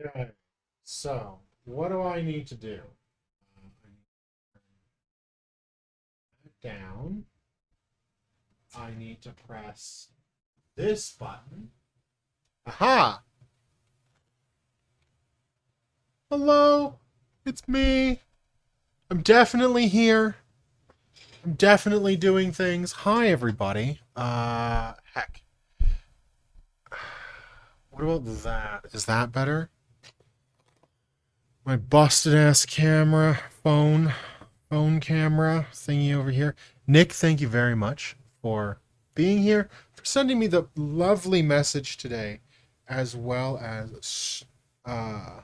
Okay, so what do I need to do? I need to turn it down. I need to press this button. Aha! Hello, it's me. I'm definitely here. I'm definitely doing things. Hi, everybody. Heck. What about that? Is that better? My busted ass phone camera thingy over here. Nick, thank you very much for being here, for sending me the lovely message today, as well as as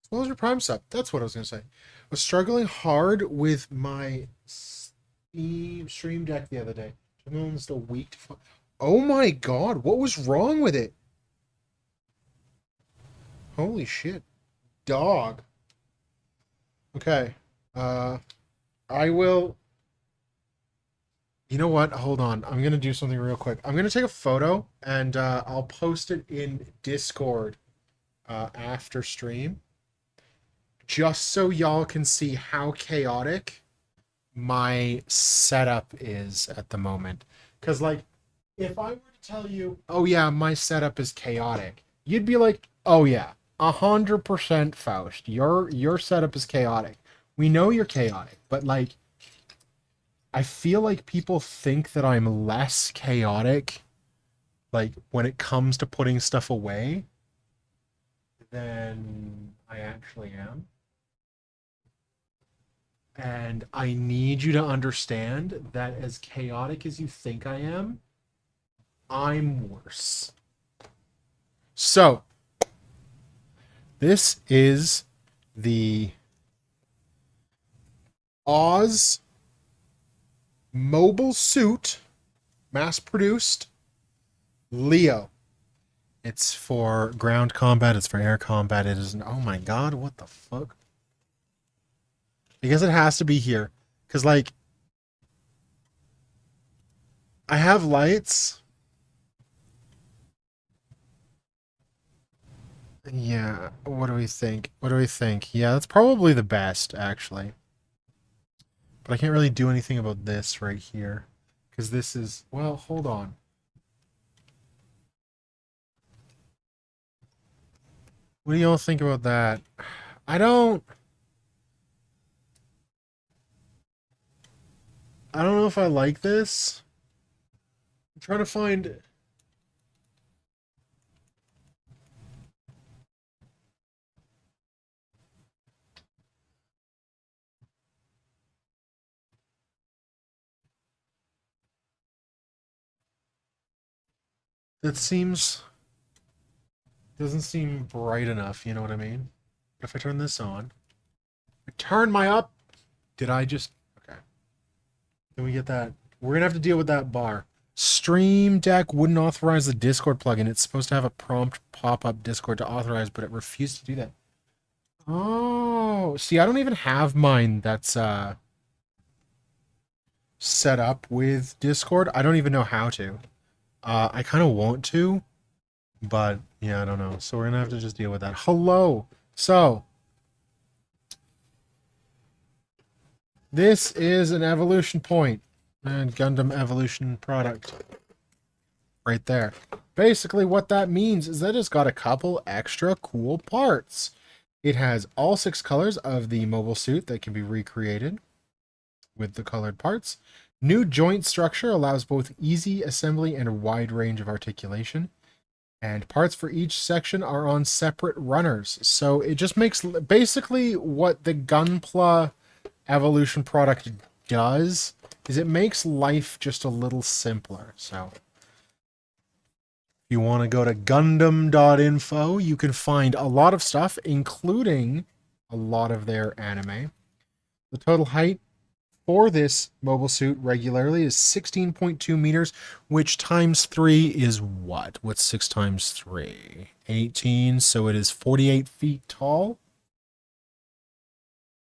well as your Prime sub. That's what I was gonna say. I was struggling hard with my Stream Deck the other day. Took me almost a week to. Oh my god, what was wrong with it? Holy shit, dog. Okay, uh, I will. You know what? Hold on. I'm gonna do something real quick. I'm gonna take a photo and I'll post it in Discord after stream, just so y'all can see how chaotic my setup is at the moment. Because like, if I were to tell you, oh yeah, my setup is chaotic, you'd be like, oh yeah, 100% Faust. Your setup is chaotic. We know you're chaotic, but like I feel like people think that I'm less chaotic, like when it comes to putting stuff away, than I actually am. And I need you to understand that as chaotic as you think I am, I'm worse. So, this is the Oz mobile suit, mass produced Leo. It's for ground combat, it's for air combat. It is, oh my god, what the fuck? I guess it has to be here. Because, like, I have lights. Yeah, what do we think? What do we think? Yeah, that's probably the best, actually. But I can't really do anything about this right here. Because this is, well, hold on. What do y'all think about that? I don't, I don't know if I like this. I'm trying to find, that seems, doesn't seem bright enough, you know what I mean? But if I turn this on, I turn my up, did I just, okay. Can we get that? We're gonna have to deal with that bar. Stream Deck wouldn't authorize the Discord plugin. It's supposed to have a prompt pop up Discord to authorize, but it refused to do that. Oh, see, I don't even have mine that's set up with Discord. I don't even know how to. I kind of want to, but yeah, I don't know. So we're gonna have to just deal with that. Hello. So this is an evolution point and Gundam evolution product right there. Basically, what that means is that it's got a couple extra cool parts. It has all 6 colors of the mobile suit that can be recreated with the colored parts. New joint structure allows both easy assembly and a wide range of articulation. And parts for each section are on separate runners. So it just makes basically what the Gunpla evolution product does is it makes life just a little simpler. So if you want to go to gundam.info, you can find a lot of stuff, including a lot of their anime. The total height for this mobile suit regularly is 16.2 meters, which times 3 is what? What's 6 times 3? 18, so it is 48 feet tall.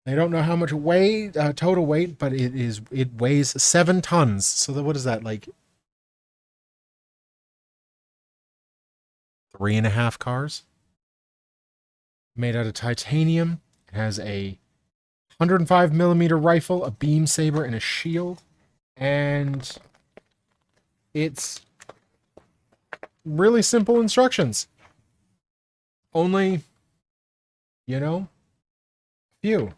I don't know how much weight, total weight, but it weighs 7 tons. So what is that, like 3.5 cars. Made out of titanium. It has a 105mm rifle, a beam saber, and a shield. And it's really simple instructions. Only, few.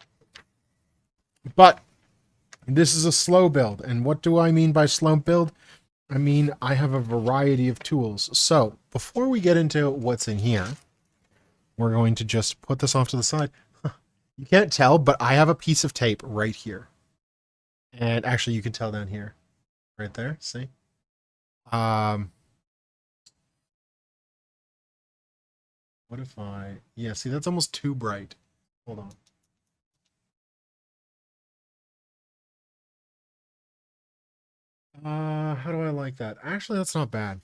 But this is a slow build. And what do I mean by slow build? I mean, I have a variety of tools. So, before we get into what's in here, we're going to just put this off to the side. You can't tell, but I have a piece of tape right here. And actually, you can tell down here. Right there, see? What if I... Yeah, see, that's almost too bright. Hold on. How do I like that? Actually, that's not bad.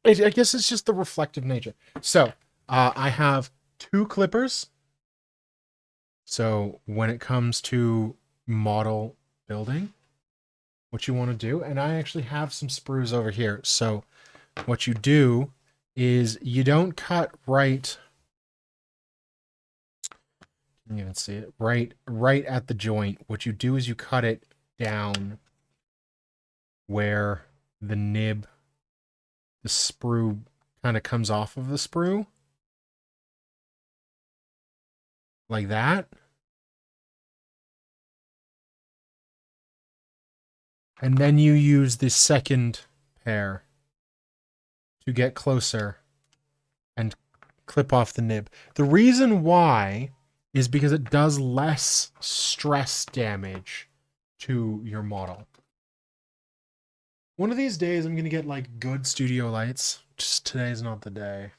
I guess it's just the reflective nature. So, I have 2 clippers. So, when it comes to model building, what you want to do, and I actually have some sprues over here. So, what you do is you don't cut right... You can even see it. Right at the joint. What you do is you cut it down where the nib, the sprue kind of comes off of the sprue. Like that. And then you use the second pair to get closer and clip off the nib. The reason why is because it does less stress damage to your model. One of these days, I'm going to get, like, good studio lights. Just today's not the day.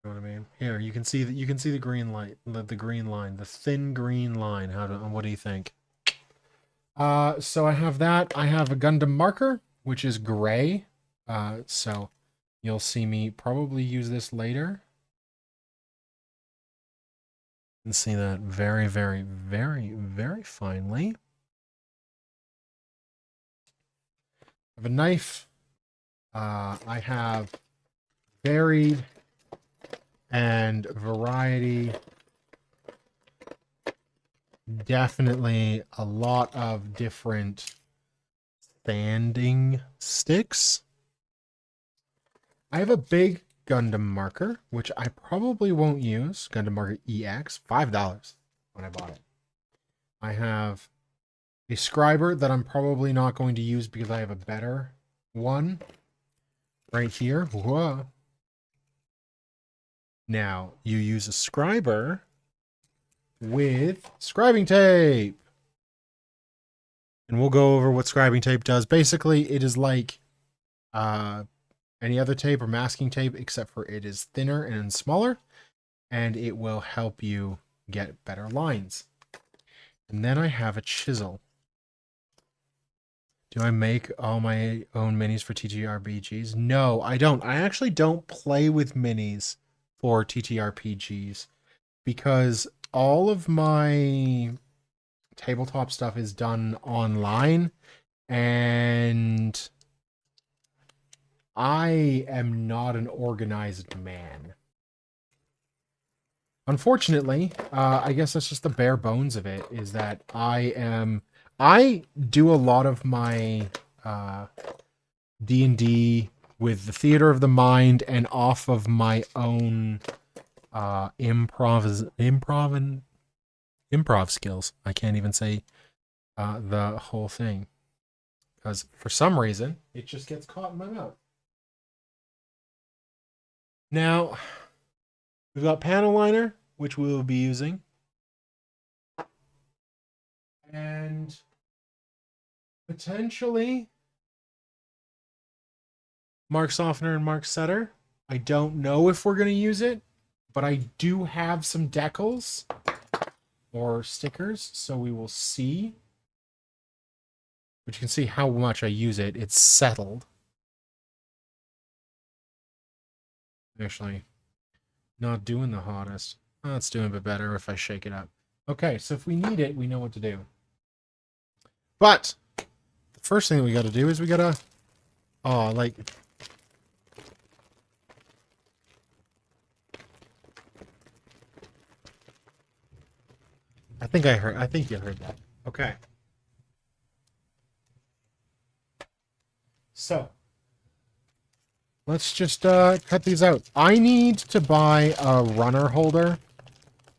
You know what I mean? Here, you can see the green light, the green line, the thin green line. What do you think? So I have that. I have a Gundam marker, which is gray. So you'll see me probably use this later. You can see that very, very, very, very finely. I have a knife. I have varied and variety. Definitely a lot of different sanding sticks. I have a big Gundam marker, which I probably won't use. Gundam marker EX, $5 when I bought it. I have a scriber that I'm probably not going to use because I have a better one right here. Whoa. Now, you use a scriber with scribing tape. And we'll go over what scribing tape does. Basically, it is like any other tape or masking tape, except for it is thinner and smaller, and it will help you get better lines. And then I have a chisel. Do I make all my own minis for TTRPGs? No, I don't. I actually don't play with minis for TTRPGs because all of my tabletop stuff is done online, and I am not an organized man. Unfortunately, I guess that's just the bare bones of it, is that I do a lot of my D&D with the theater of the mind and off of my own improv skills. I can't even say the whole thing because for some reason it just gets caught in my mouth. Now, we've got panel liner, which we will be using. And potentially mark softener and mark setter. I don't know if we're going to use it, but I do have some decals or stickers, so we will see. But you can see how much I use it. It's settled. Actually, not doing the hottest. Oh, it's doing a bit better if I shake it up. Okay, so if we need it, we know what to do. But the first thing that we got to do is we got to... Oh, like... I think you heard that. Okay. So, let's just cut these out. I need to buy a runner holder.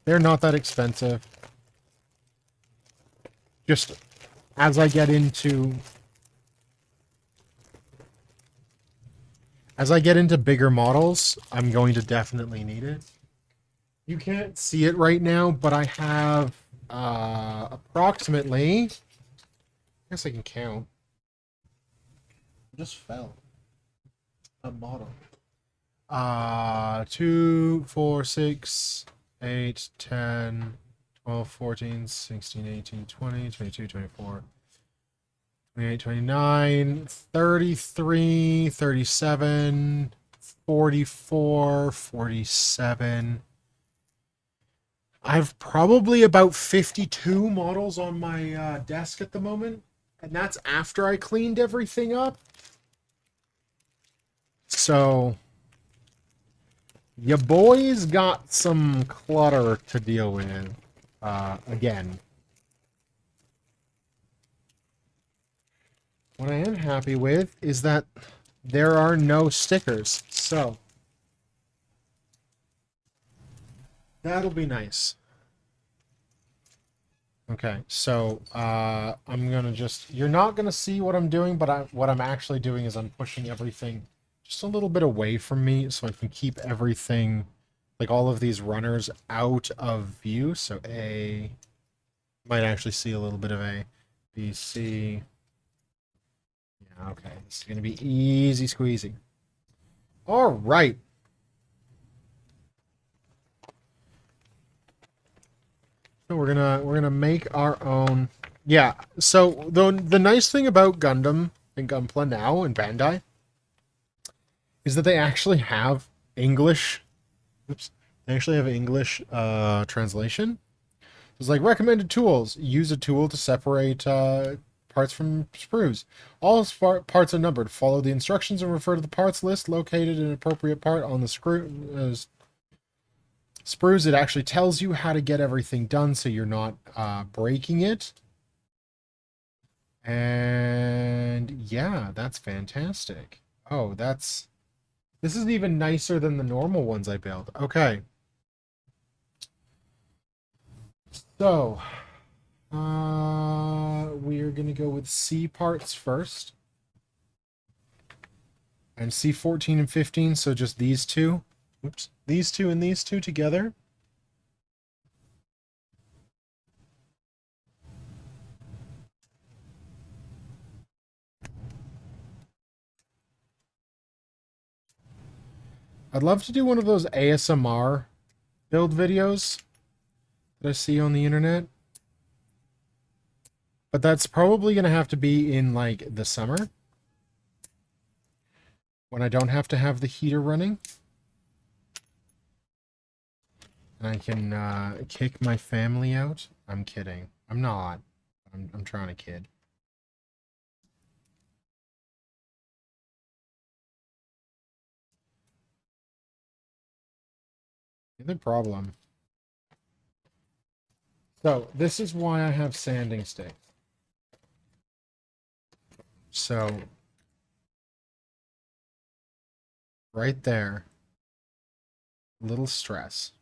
They're not that expensive. Just as I get into bigger models, I'm going to definitely need it. You can't see it right now, but I have approximately, I guess I can count. I just fell. A model. 2, 4, 6, 8, 10, 12, 14, 16, 18, 20, 22, 24, 28, 29, 33, 37, 44, 47. I've probably about 52 models on my desk at the moment, and that's after I cleaned everything up. So, your boy's got some clutter to deal with again. What I am happy with is that there are no stickers, so that'll be nice. Okay, so I'm gonna just, you're not gonna see what I'm doing, but what I'm actually doing is I'm pushing everything just a little bit away from me so I can keep everything, like all of these runners, out of view. So A, might actually see a little bit of A, B, C. Yeah, okay, this is gonna be easy squeezy. All right. So we're gonna make our own. Yeah. So the nice thing about Gundam and Gunpla now and Bandai is that they actually have English. Oops. They actually have English translation. It's like recommended tools. Use a tool to separate parts from sprues. All parts are numbered. Follow the instructions and refer to the parts list located in an appropriate part on the sprues. It actually tells you how to get everything done so you're not breaking it. And yeah, that's fantastic. Oh, this is even nicer than the normal ones I built. Okay. So, we are going to go with C parts first. And C14 and 15, so just these two. Oops. These two and these two together. I'd love to do one of those ASMR build videos that I see on the internet. But that's probably going to have to be in, like, the summer. When I don't have to have the heater running. And I can kick my family out. I'm kidding. I'm not. I'm trying to kid. The problem. So, this is why I have sanding sticks. So, right there. Little stress.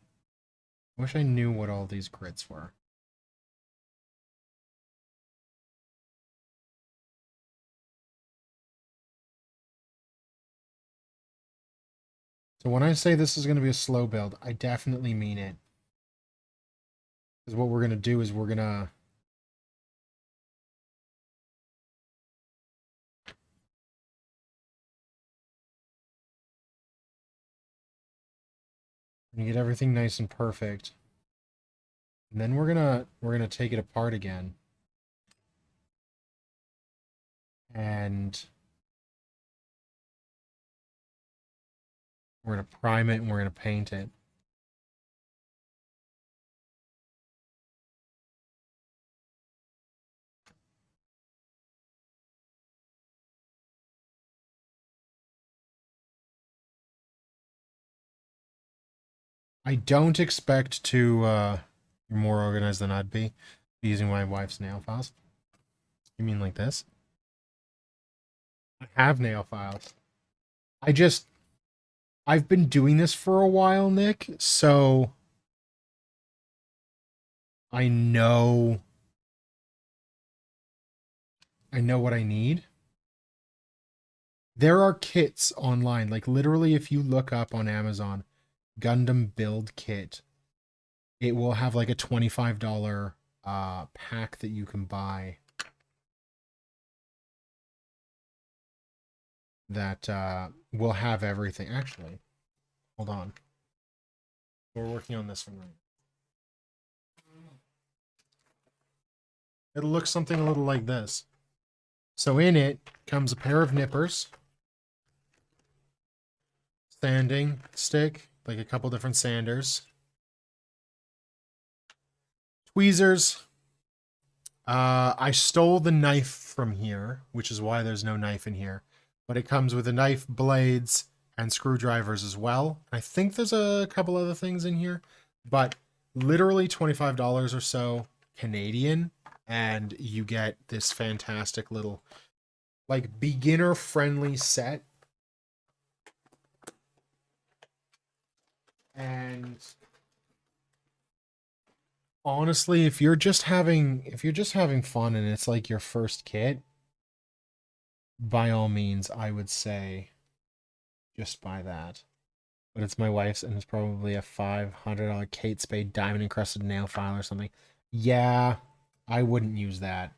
Wish I knew what all these grits were. So when I say this is going to be a slow build, I definitely mean it. Because what we're going to do is we're going to... get everything nice and perfect. And then we're gonna take it apart again. And we're going to prime it and we're going to paint it. I don't expect to You're more organized than I'd be using my wife's nail files. You mean like this? I have nail files. I've been doing this for a while, Nick, so I know what I need. There are kits online, like literally if you look up on Amazon Gundam build kit, it will have like a $25 pack that you can buy that will have everything. Actually, hold on. We're working on this one right now. It'll look something a little like this. So in it comes a pair of nippers, sanding stick, like a couple different sanders, tweezers. I stole the knife from here, which is why there's no knife in here. But it comes with a knife, blades, and screwdrivers as well. I think there's a couple other things in here, but literally $25 or so Canadian, and you get this fantastic little, like, beginner-friendly set. And honestly, if you're just having fun and it's like your first kit, by all means, I would say just buy that. But it's my wife's, and it's probably a $500 Kate Spade diamond encrusted nail file or something. Yeah, I wouldn't use that.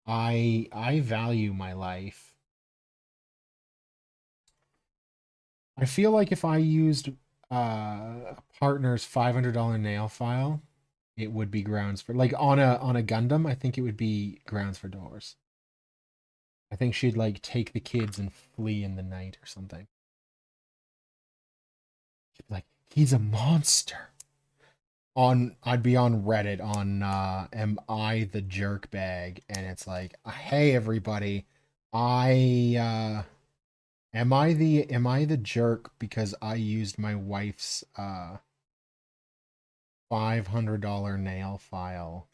I value my life. I feel like if I used a partner's $500 nail file, it would be grounds for, like, on a Gundam, I think it would be grounds for divorce. I think she'd like take the kids and flee in the night or something. She'd be like, he's a monster. I'd be on Reddit on am I the jerk bag, and it's like, hey everybody, I am I the jerk because I used my wife's $500 nail file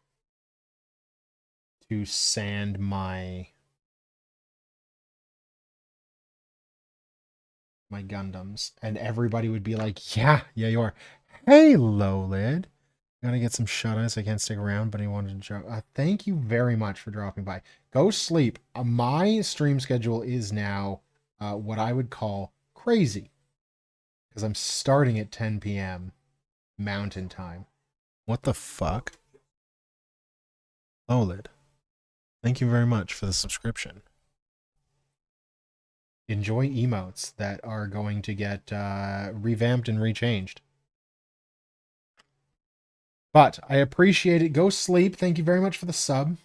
to sand my Gundams, and everybody would be like, yeah, you are. Hey, Lowlid. Gotta get some shut-ins. I can't stick around, but he wanted to drop. Thank you very much for dropping by. Go sleep. My stream schedule is now what I would call crazy, because I'm starting at 10 p.m. Mountain Time. What the fuck? Lowlid. Thank you very much for the subscription. Enjoy emotes that are going to get revamped and rechanged. But I appreciate it. Go sleep. Thank you very much for the sub.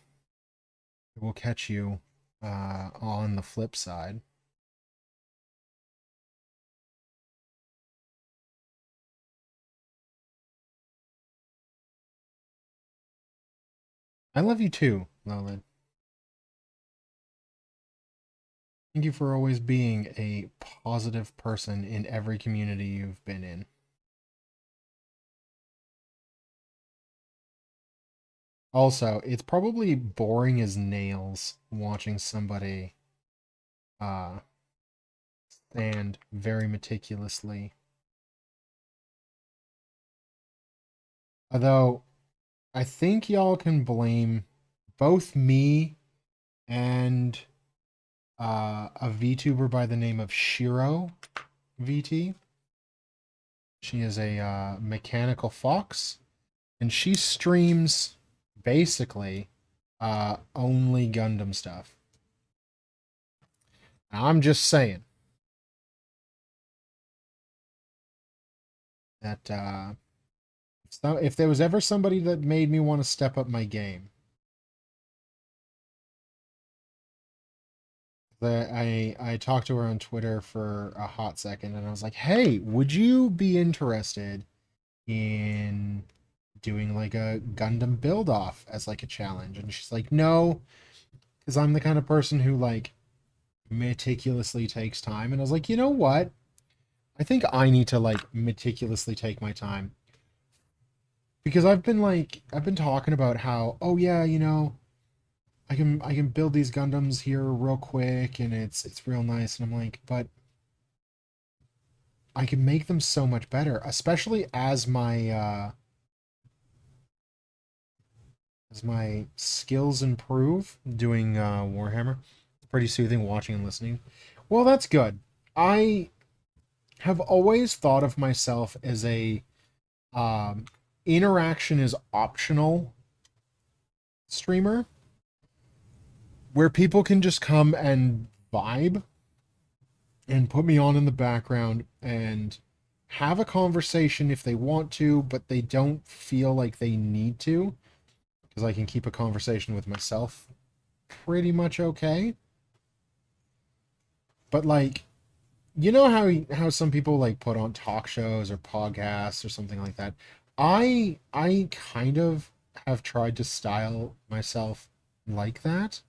We'll catch you on the flip side. I love you too, Lolid. Thank you for always being a positive person in every community you've been in. Also, it's probably boring as nails watching somebody sand very meticulously. Although, I think y'all can blame both me and a VTuber by the name of Shiro VT. She is a mechanical fox, and she streams basically only Gundam stuff. I'm just saying that if there was ever somebody that made me want to step up my game, I talked to her on Twitter for a hot second, and I was like, hey, would you be interested in doing like a Gundam build off as like a challenge? And she's like, no, because I'm the kind of person who like meticulously takes time. And I was like, you know what? I think I need to like meticulously take my time. because I've been talking about how, oh yeah, I can build these Gundams here real quick and it's real nice, and I'm like, but I can make them so much better, especially as my skills improve doing Warhammer. It's pretty soothing watching and listening. Well, that's good. I have always thought of myself as a um, interaction is optional streamer where people can just come and vibe and put me on in the background and have a conversation if they want to, but they don't feel like they need to because I can keep a conversation with myself pretty much okay. But like, how some people like put on talk shows or podcasts or something like that. I kind of have tried to style myself like that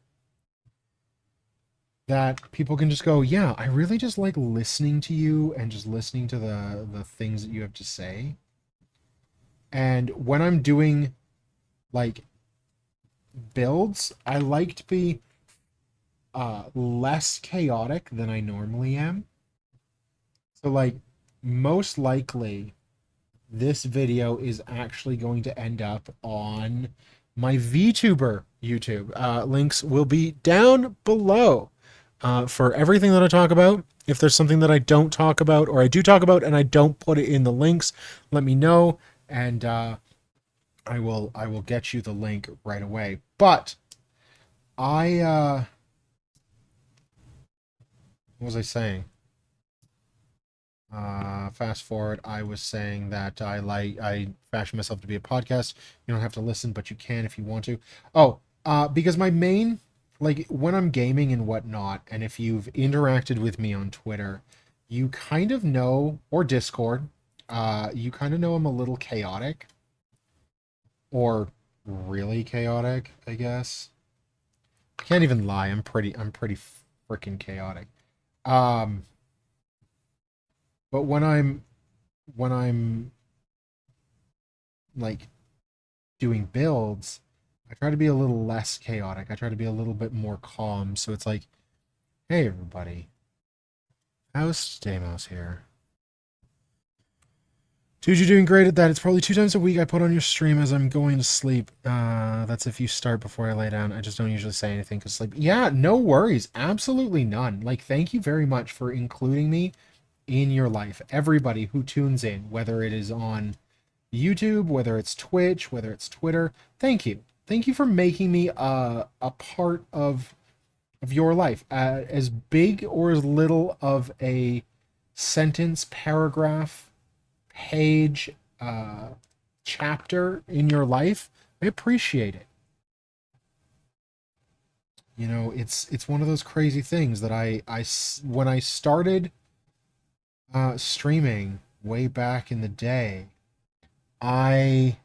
people can just go, yeah, I really just like listening to you and just listening to the things that you have to say. And when I'm doing like builds, I like to be less chaotic than I normally am. So like most likely this video is actually going to end up on my VTuber YouTube. Links will be down below for everything that I talk about. If there's something that I don't talk about or I do talk about and I don't put it in the links, let me know, and I will get you the link right away. But I what was I saying? Fast forward, I was saying that I fashion myself to be a podcast. You don't have to listen, but you can if you want to. Oh, because my main, like when I'm gaming and whatnot, and if you've interacted with me on Twitter, you kind of know, or Discord, you kind of know I'm a little chaotic, or really chaotic, I guess. I can't even lie. I'm pretty freaking chaotic. Um, but when I'm like doing builds, I try to be a little less chaotic. I try to be a little bit more calm. So it's like, hey everybody, faustdaimos here. Dude, you're doing great at that. It's probably 2 times a week I put on your stream as I'm going to sleep. That's if you start before I lay down. I just don't usually say anything because sleep. Yeah, no worries. Absolutely none. Like, thank you very much for including me in your life. Everybody who tunes in, whether it is on YouTube, whether it's Twitch, whether it's Twitter. Thank you. Thank you for making me a part of your life. As big or as little of a sentence, paragraph, page, chapter in your life, I appreciate it. It's one of those crazy things that when I started streaming way back in the day, I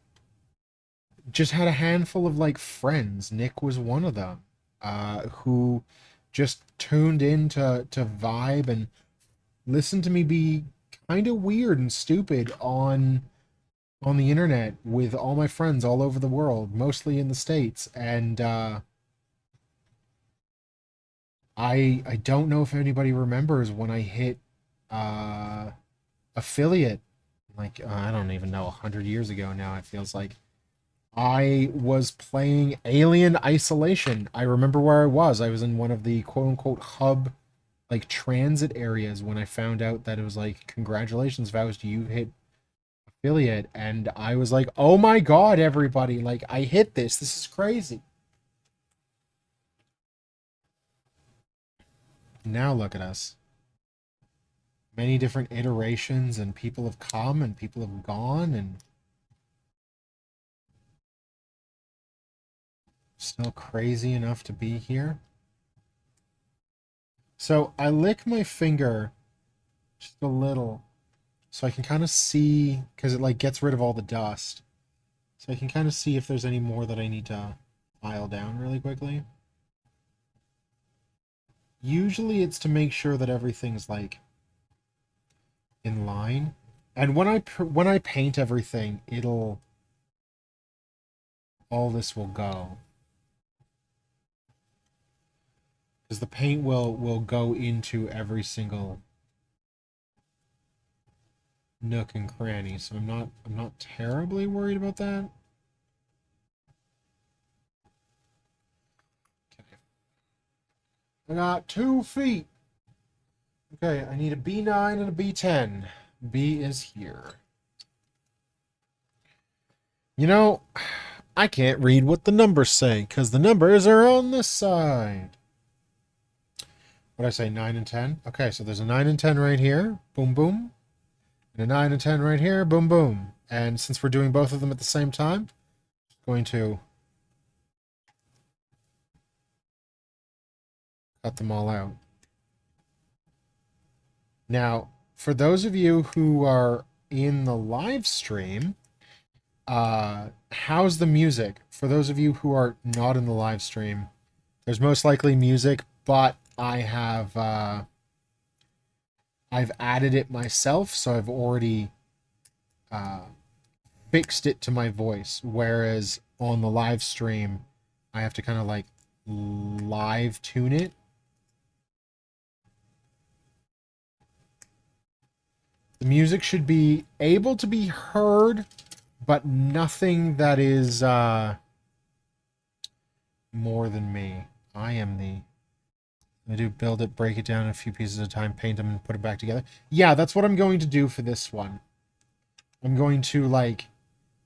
just had a handful of like friends. Nick was one of them, who just tuned in to vibe and listen to me be kind of weird and stupid on the internet with all my friends all over the world, mostly in the States. And I don't know if anybody remembers when I hit uh affiliate, like I don't even know, 100 years ago now it feels like. I was playing Alien Isolation. I remember where I was. I was in one of the quote unquote hub, like transit areas, when I found out that it was like, congratulations, Faust, you hit affiliate. And I was like, oh my God, everybody, like I hit this. This is crazy. Now look at us. Many different iterations, and people have come and people have gone, and still crazy enough to be here. So I lick my finger just a little so I can kind of see, because it like gets rid of all the dust. So I can kind of see if there's any more that I need to file down really quickly. Usually it's to make sure that everything's like in line. And when I paint everything, all this will go. Because the paint will go into every single nook and cranny, so I'm not terribly worried about that. Okay. I got 2 feet. Okay, I need a B9 and a B10. B is here. You know, I can't read what the numbers say because the numbers are on this side. What did I say, 9 and 10? Okay, so there's a 9 and 10 right here. Boom, boom. And a 9 and 10 right here. Boom, boom. And since we're doing both of them at the same time, I'm going to cut them all out. Now, for those of you who are in the live stream, how's the music? For those of you who are not in the live stream, there's most likely music, but I've added it myself, so I've already fixed it to my voice. Whereas on the live stream, I have to kind of like live tune it. The music should be able to be heard, but nothing that is more than me. I am the... I do build it, break it down in a few pieces at a time, paint them, and put it back together. Yeah, that's what I'm going to do for this one. I'm going to, like,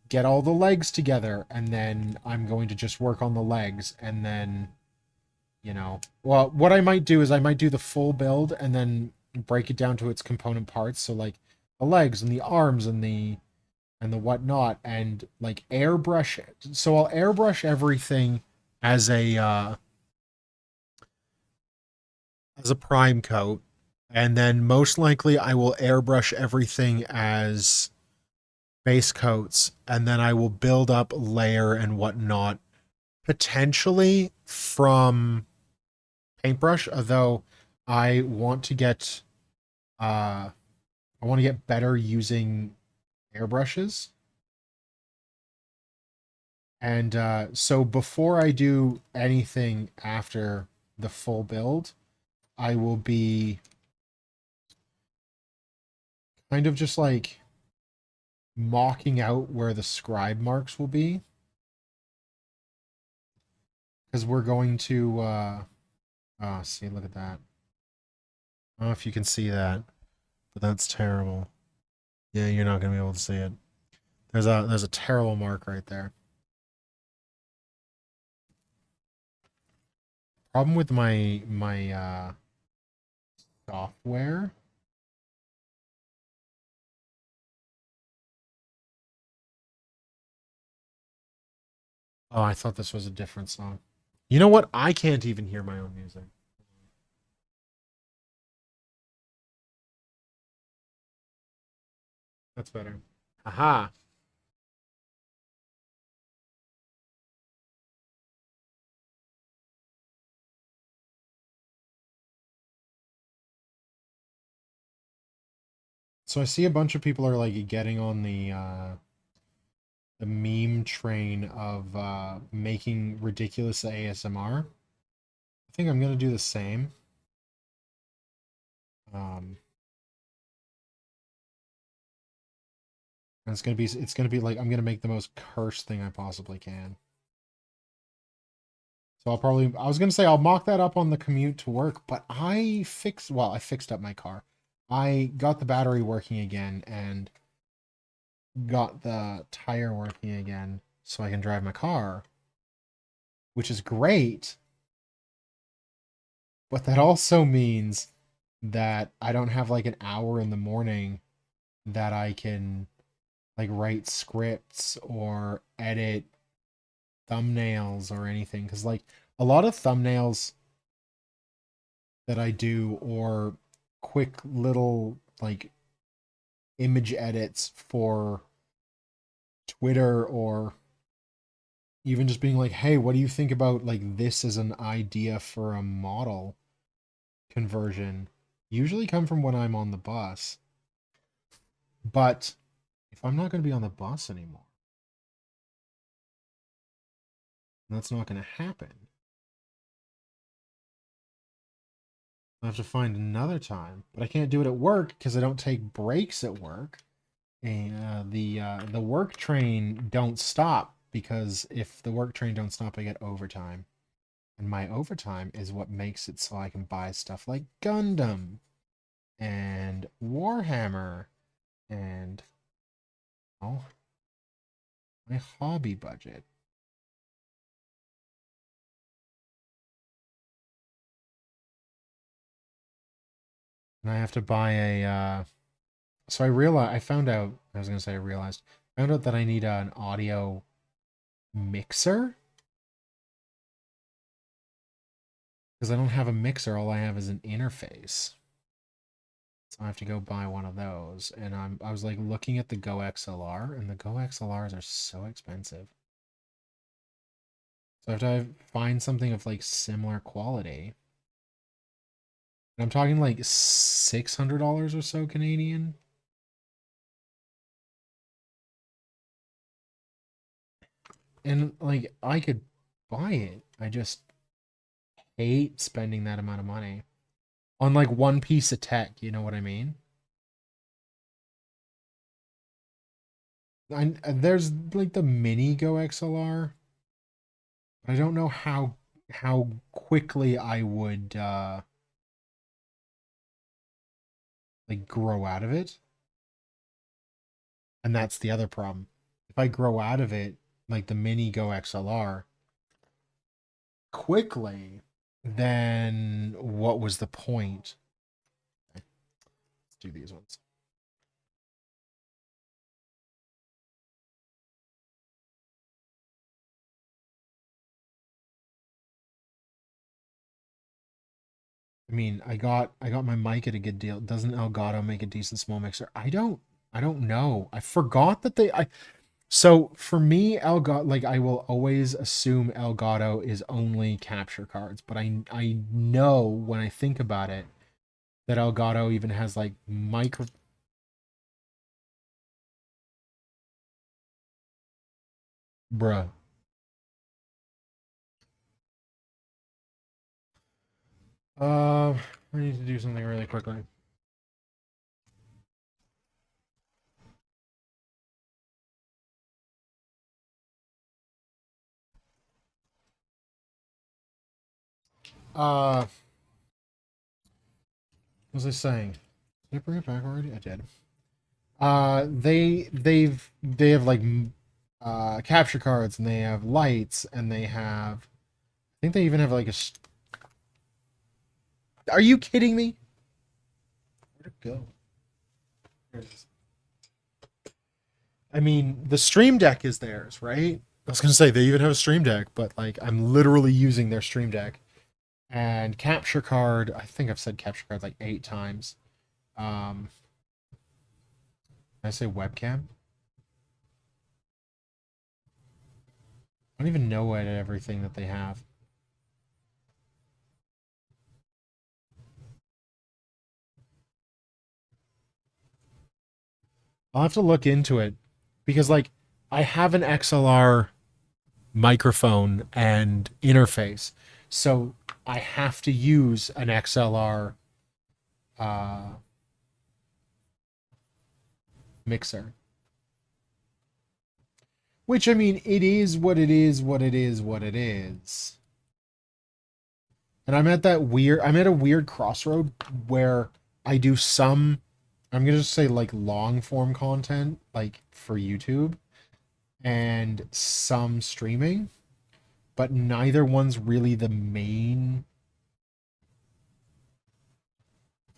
get all the legs together, and then I'm going to just work on the legs, and then, you know... Well, what I might do is I might do the full build, and then break it down to its component parts, so, like, the legs, and the arms, and the whatnot, and, like, airbrush it. So I'll airbrush everything as a prime coat, and then most likely I will airbrush everything as base coats, and then I will build up layer and whatnot potentially from paintbrush, although I want to get better using airbrushes. And so before I do anything after the full build, I will be kind of just like mocking out where the scribe marks will be. Because we're going to, oh, see, look at that. I don't know if you can see that, but that's terrible. Yeah, you're not going to be able to see it. There's a terrible mark right there. Problem with my software. Oh, I thought this was a different song. You know what? I can't even hear my own music. That's better. Aha. So I see a bunch of people are like getting on the meme train of making ridiculous ASMR. I think I'm gonna do the same. And it's gonna be like I'm gonna make the most cursed thing I possibly can. So I was gonna say I'll mock that up on the commute to work, but I fixed up my car. I got the battery working again and got the tire working again so I can drive my car, which is great. But that also means that I don't have like an hour in the morning that I can like write scripts or edit thumbnails or anything. Because like a lot of thumbnails that I do or quick little like image edits for Twitter or even just being like, hey, what do you think about like this as an idea for a model conversion, usually come from when I'm on the bus. But if I'm not going to be on the bus anymore, And that's not going to happen. I have to find another time, but I can't do it at work because I don't take breaks at work. And the work train don't stop because if the work train don't stop, I get overtime, and my overtime is what makes it so I can buy stuff like Gundam and Warhammer and oh, my hobby budget. And I have to buy a so I found out I was gonna say I found out that I need an audio mixer because I don't have a mixer, all I have is an interface. So I have to go buy one of those. And I was like looking at the Go XLR, and the Go XLRs are so expensive. So I have to find something of like similar quality. And I'm talking like $600 or so Canadian. And like I could buy it. I just hate spending that amount of money on like one piece of tech, you know what I mean? There's like the mini Go XLR, but I don't know how quickly I would like grow out of it. And that's the other problem. If I grow out of it, like the mini Go XLR, quickly, then what was the point? Okay, let's do these ones. I mean, I got my mic at a good deal. Doesn't Elgato make a decent small mixer? I don't know. I forgot that they I so for me, Elgato, like I will always assume Elgato is only capture cards, but I know when I think about it that Elgato even has like micro. Bruh. I need to do something really quickly. What was I saying? Did I bring it back already? I did. They have like capture cards, and they have lights, and they have. I think they even have like a. Are you kidding me? Where'd it go? There it is. I mean, the Stream Deck is theirs, right? I was gonna say they even have a Stream Deck, but like I'm literally using their Stream Deck and capture card. I think I've said capture card like 8 times. Can I say webcam? I don't even know what everything that they have. I'll have to look into it because like I have an XLR microphone and interface. So I have to use an XLR uh, mixer. Which I mean, it is what it is, what it is, what it is. And I'm at a weird crossroad where I do some, I'm gonna just say like long form content, like for YouTube, and some streaming, but neither one's really the main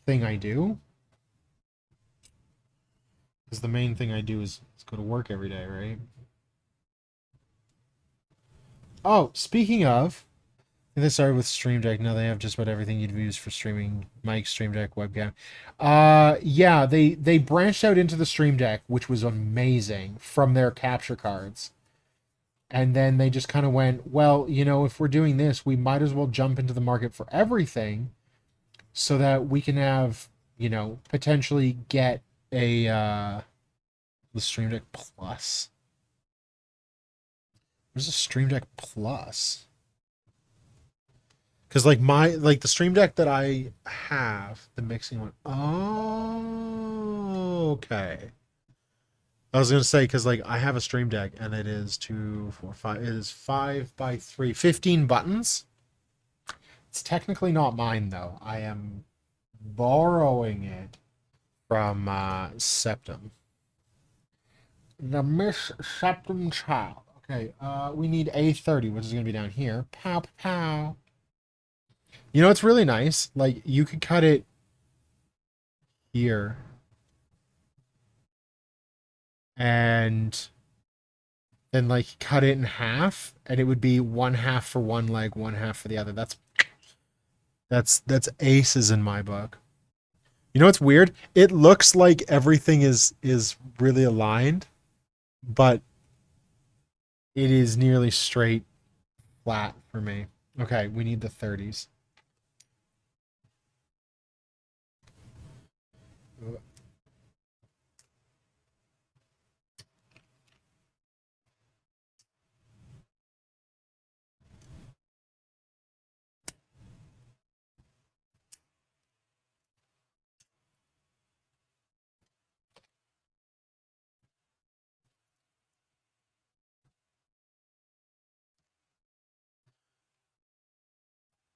thing I do. Because the main thing I do is go to work every day, right? Oh, speaking of, they started with Stream Deck. Now they have just about everything you'd use for streaming: mic, Stream Deck, webcam. Yeah, they branched out into the Stream Deck, which was amazing from their capture cards. And then they just kind of went, well, if we're doing this, we might as well jump into the market for everything so that we can have, potentially get the Stream Deck Plus. There's a Stream Deck Plus. Because like the Stream Deck that I have, the mixing one. Oh, okay. I was gonna say because like I have a Stream Deck and it is 2, 4, 5. It is 5 by 3, 15 buttons. It's technically not mine though. I am borrowing it from Septum. The Miss Septum child. Okay, we need A30, which is gonna be down here. Pow pow. You know, it's really nice. Like you could cut it here and then like cut it in half, and it would be one half for one leg, one half for the other. That's aces in my book. You know what's weird? It looks like everything is really aligned, but it is nearly straight flat for me. Okay, we need the 30s.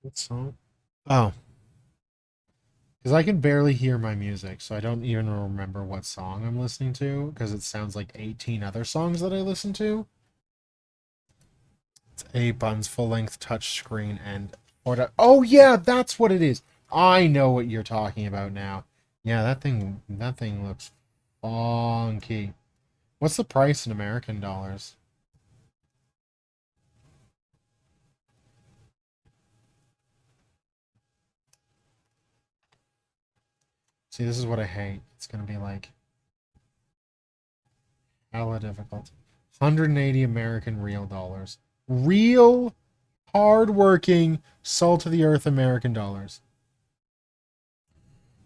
What song? Oh, because I can barely hear my music, so I don't even remember what song I'm listening to because it sounds like 18 other songs that I listen to. It's a buns full length touchscreen and oh yeah, that's what it is. I know what you're talking about now. Yeah, that thing looks funky. What's the price in American dollars? See, this is what I hate. It's gonna be like hella difficult. 180 American real dollars. Real hardworking, salt of the earth American dollars.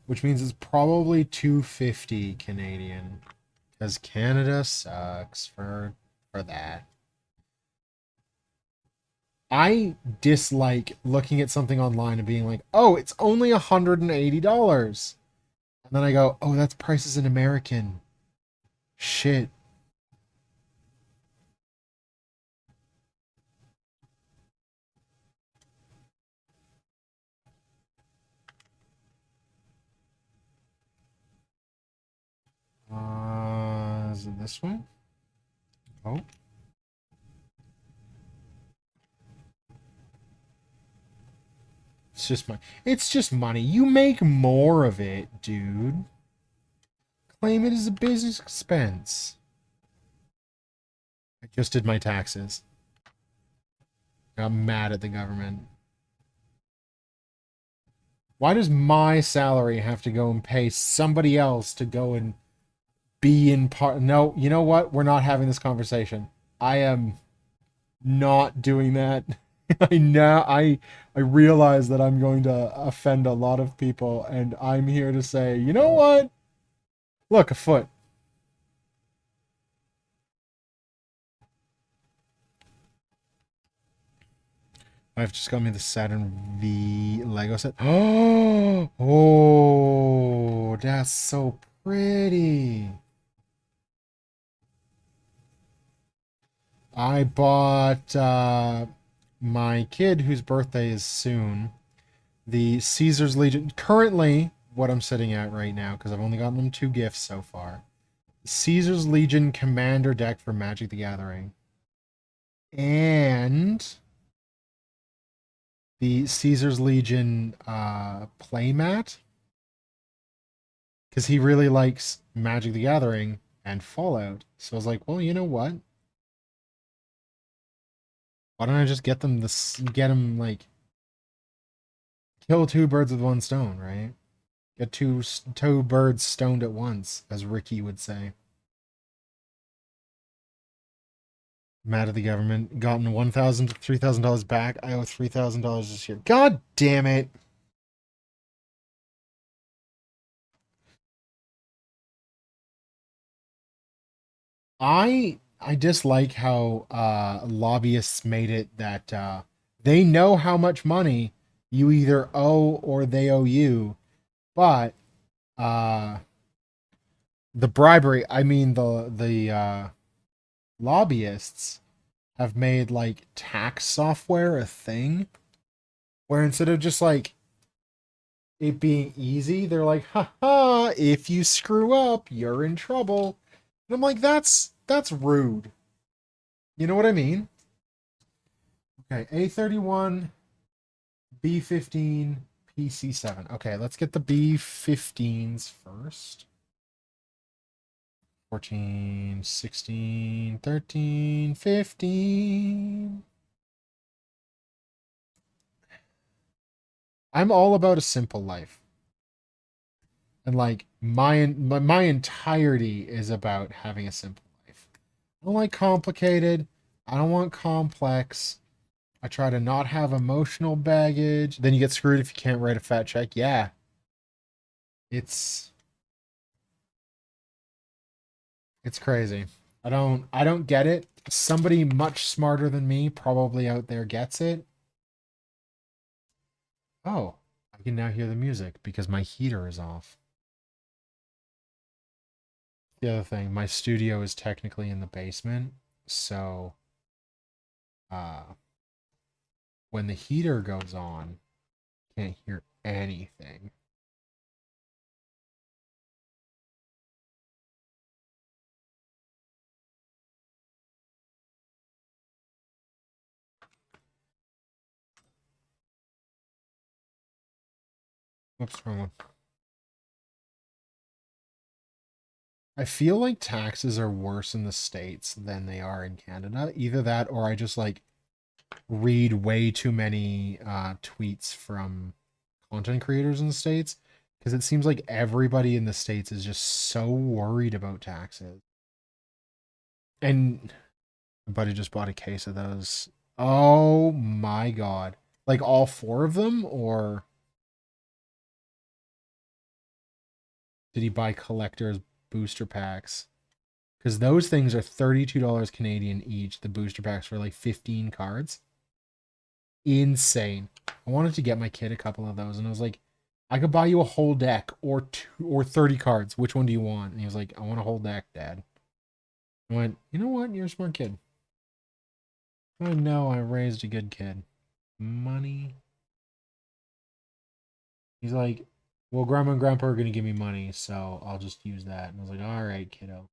Which means it's probably 250 Canadian. Because Canada sucks for that. I dislike looking at something online and being like, oh, it's only $180. And then I go, oh, that's prices in American. Shit. Is it this one? Oh. It's just money. You make more of it, dude. Claim it as a business expense. I just did my taxes. Got mad at the government. Why does my salary have to go and pay somebody else to go and be in part? No, you know what? We're not having this conversation. I am not doing that. I realize that I'm going to offend a lot of people, and I'm here to say, you know what? Look, a foot. I've just got me the Saturn V Lego set. Oh, that's so pretty. I bought my kid, whose birthday is soon, the Caesar's Legion. Currently, what I'm sitting at right now, because I've only gotten him 2 gifts so far. Caesar's Legion Commander deck for Magic the Gathering. And the Caesar's Legion playmat. Because he really likes Magic the Gathering and Fallout. So I was like, well, you know what? Why don't I just get them this? Get him like kill two birds with one stone, right? Get two birds stoned at once, as Ricky would say. Mad at the government. Gotten $1,000 to $3,000 back. I owe $3,000 this year. God damn it! I I dislike how lobbyists made it that they know how much money you either owe or they owe you, but uh, the bribery, I mean the lobbyists have made like tax software a thing where instead of just like it being easy, they're like, haha, if you screw up, you're in trouble. And I'm like, that's rude. You know what I mean? Okay, A31, B15, PC7. Okay, let's get the B15s first. 14, 16, 13, 15. I'm all about a simple life. And like my entirety is about having a simple life. I don't like complicated. I don't want complex. I try to not have emotional baggage. Then you get screwed if you can't write a fat check. Yeah. It's it's crazy. I don't get it. Somebody much smarter than me probably out there gets it. Oh, I can now hear the music because my heater is off. The other thing, my studio is technically in the basement, so uh when the heater goes on, can't hear anything. Whoops, wrong one. I feel like taxes are worse in the States than they are in Canada. Either that or I just like read way too many tweets from content creators in the States because it seems like everybody in the States is just so worried about taxes. And my buddy just bought a case of those. Oh my god. Like all four of them? Or did he buy collector's booster packs? Because those things are $32 Canadian each. The booster packs for like 15 cards. Insane. I wanted to get my kid a couple of those, and I was like, I could buy you a whole deck or 30 cards. Which one do you want? And he was like, I want a whole deck, Dad. I went, you know what? You're a smart kid. I know I raised a good kid. Money. He's like, well, Grandma and Grandpa are gonna give me money, so I'll just use that. And I was like, all right, kiddo.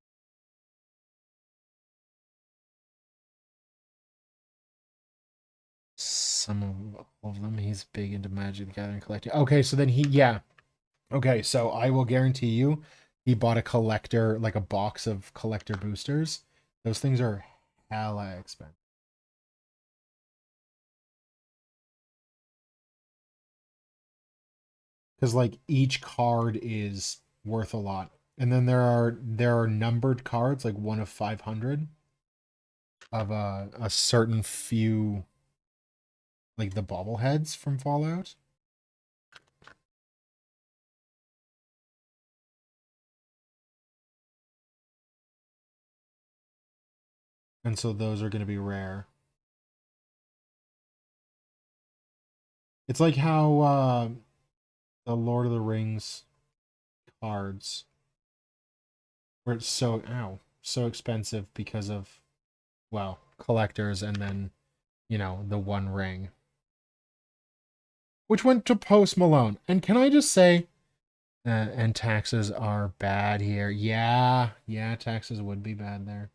Some of all of them. He's big into Magic the Gathering collecting. Okay, so then yeah. Okay, so I will guarantee you, he bought a collector, like a box of collector boosters. Those things are hella expensive. Because like each card is worth a lot. And then there are numbered cards, like one of 500 of a certain few, like the bobbleheads from Fallout. And so those are going to be rare. It's like how the Lord of the Rings cards, where it's so expensive because of, well, collectors, and then, the One Ring, which went to Post Malone. And can I just say, and taxes are bad here. Yeah, taxes would be bad there.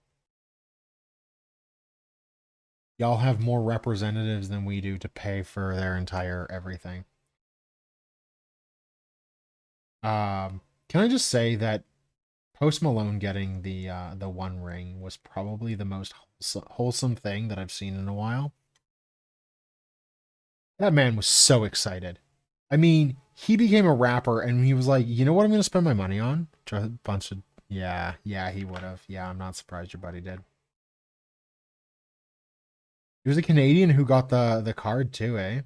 Y'all have more representatives than we do to pay for their entire everything. Can I just say that Post Malone getting the One Ring was probably the most wholesome thing that I've seen in a while. That man was so excited. I mean, he became a rapper and he was like, you know what I'm going to spend my money on? A bunch of, yeah, he would have. Yeah, I'm not surprised your buddy did. He was a Canadian who got the card too, eh?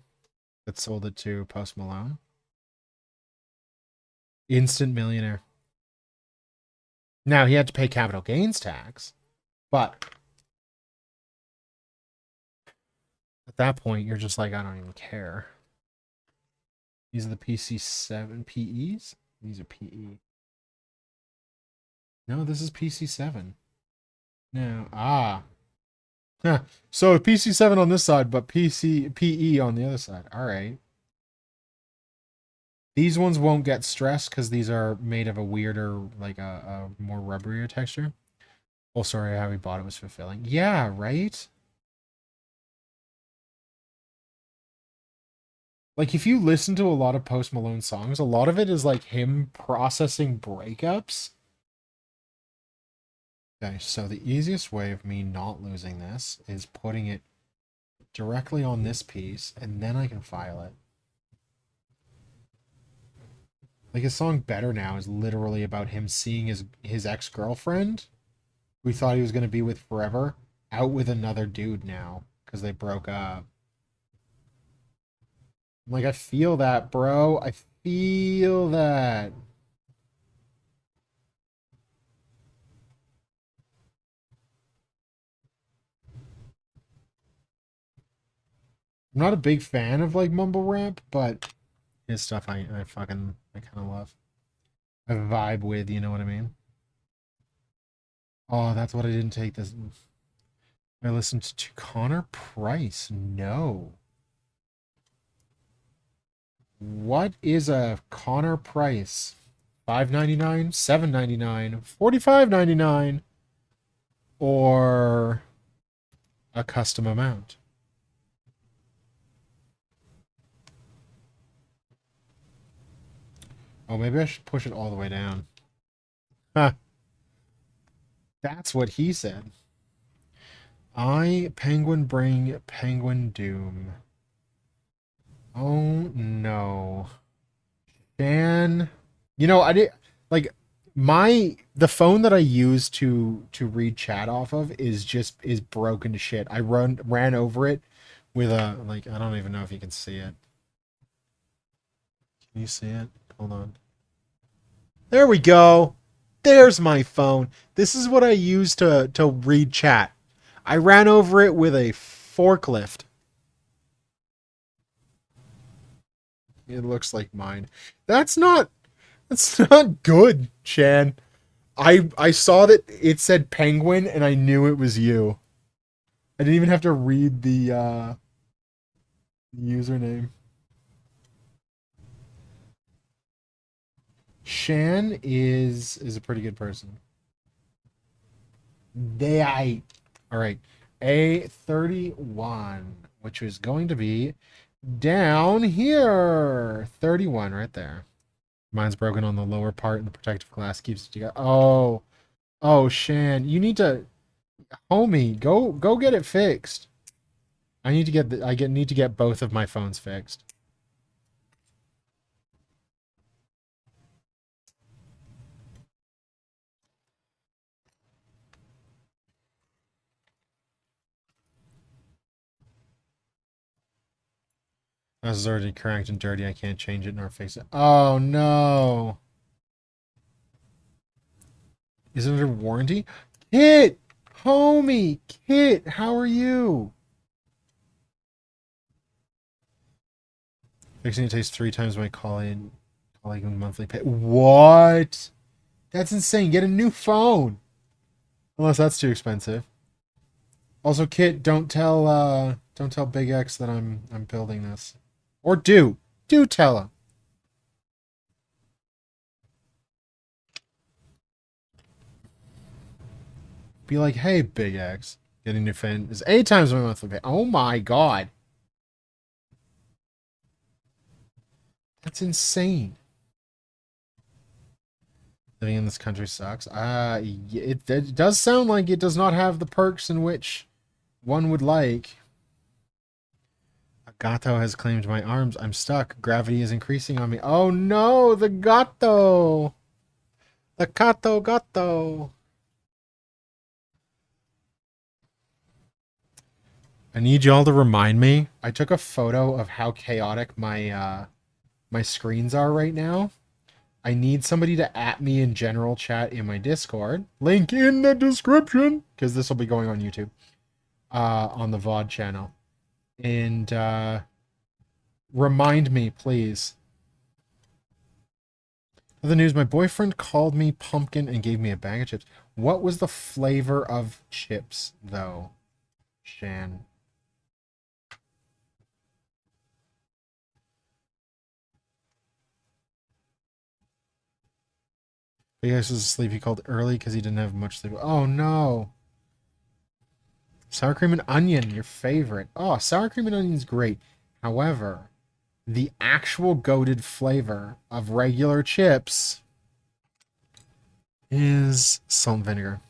That sold it to Post Malone. Instant millionaire. Now he had to pay capital gains tax, But at that point, you're just like, I don't even care. These are the PC7 PEs? These are PE. No, this is PC7. No. Huh. So PC7 on this side, but PE on the other side. All right. These ones won't get stressed because these are made of a weirder, like a more rubberier texture. Oh, sorry, how we bought it was fulfilling. Yeah, right? Like, if you listen to a lot of Post Malone songs, a lot of it is like him processing breakups. Okay, so the easiest way of me not losing this is putting it directly on this piece, and then I can file it. Like, his song Better Now is literally about him seeing his ex-girlfriend, who he thought he was going to be with forever, out with another dude now, because they broke up. I'm like, I feel that, bro. I feel that. I'm not a big fan of, like, mumble rap, but his stuff I kind of love. I vibe with, you know what I mean? Oh, that's what I didn't take this. I listened to Connor Price. No. What is a Connor Price? $5.99, $7.99, $45.99, or a custom amount? Oh, maybe I should push it all the way down. Huh. That's what he said. Penguin bring Penguin doom. Oh no. Dan. You know, I did like the phone that I use to read chat off of is broken to shit. I ran over it with a like I don't even know if you can see it. Can you see it? Hold on. There we go. There's my phone. This is what I use to read chat. I ran over it with a forklift. It looks like mine. That's not good, Shan. I saw that it said penguin and I knew it was you. I didn't even have to read the username. Shan is a pretty good person. All right. A31, which is going to be down here. 31 right there. Mine's broken on the lower part and the protective glass keeps it together. Oh, Shan, you need to, homie, go get it fixed. I need to need to get both of my phones fixed. This is already cracked and dirty. I can't change it nor fix it. Oh no. Is it under warranty? Kit! Homie! Kit, how are you? Fixing it takes 3 times my calling monthly pay. What? That's insane. Get a new phone. Unless that's too expensive. Also, Kit, don't tell Big X that I'm building this. Or do. Do tell him. Be like, hey, Big X, getting a new phone is 8 times my monthly pay. Oh my god. That's insane. Living in this country sucks. It does sound like it does not have the perks in which one would like. A gato has claimed my arms. I'm stuck. Gravity is increasing on me. Oh no, the gato. The gato. I need y'all to remind me. I took a photo of how chaotic my screens are right now. I need somebody to at me in general chat in my Discord. Link in the description, because this will be going on YouTube, on the VOD channel. And remind me, please. Other news, my boyfriend called me pumpkin and gave me a bag of chips. What was the flavor of chips, though, Shan? He was asleep. He called early because he didn't have much sleep. Oh, no. Sour cream and onion, your favorite. Oh, sour cream and onion is great. However, the actual goated flavor of regular chips is salt and vinegar.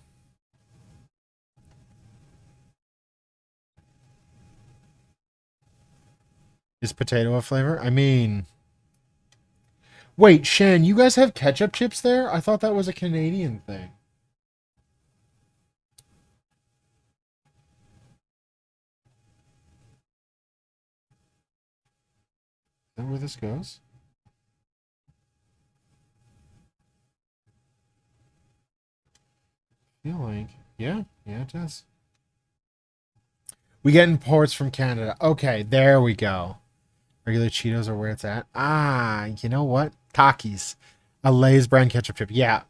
Is potato a flavor? I mean... Wait, Shan, you guys have ketchup chips there? I thought that was a Canadian thing. Is that where this goes? I feel like... Yeah, it does. We get imports from Canada. Okay, there we go. Regular Cheetos are where it's at. Ah, you know what? Takis. A Lay's brand ketchup chip. Yeah.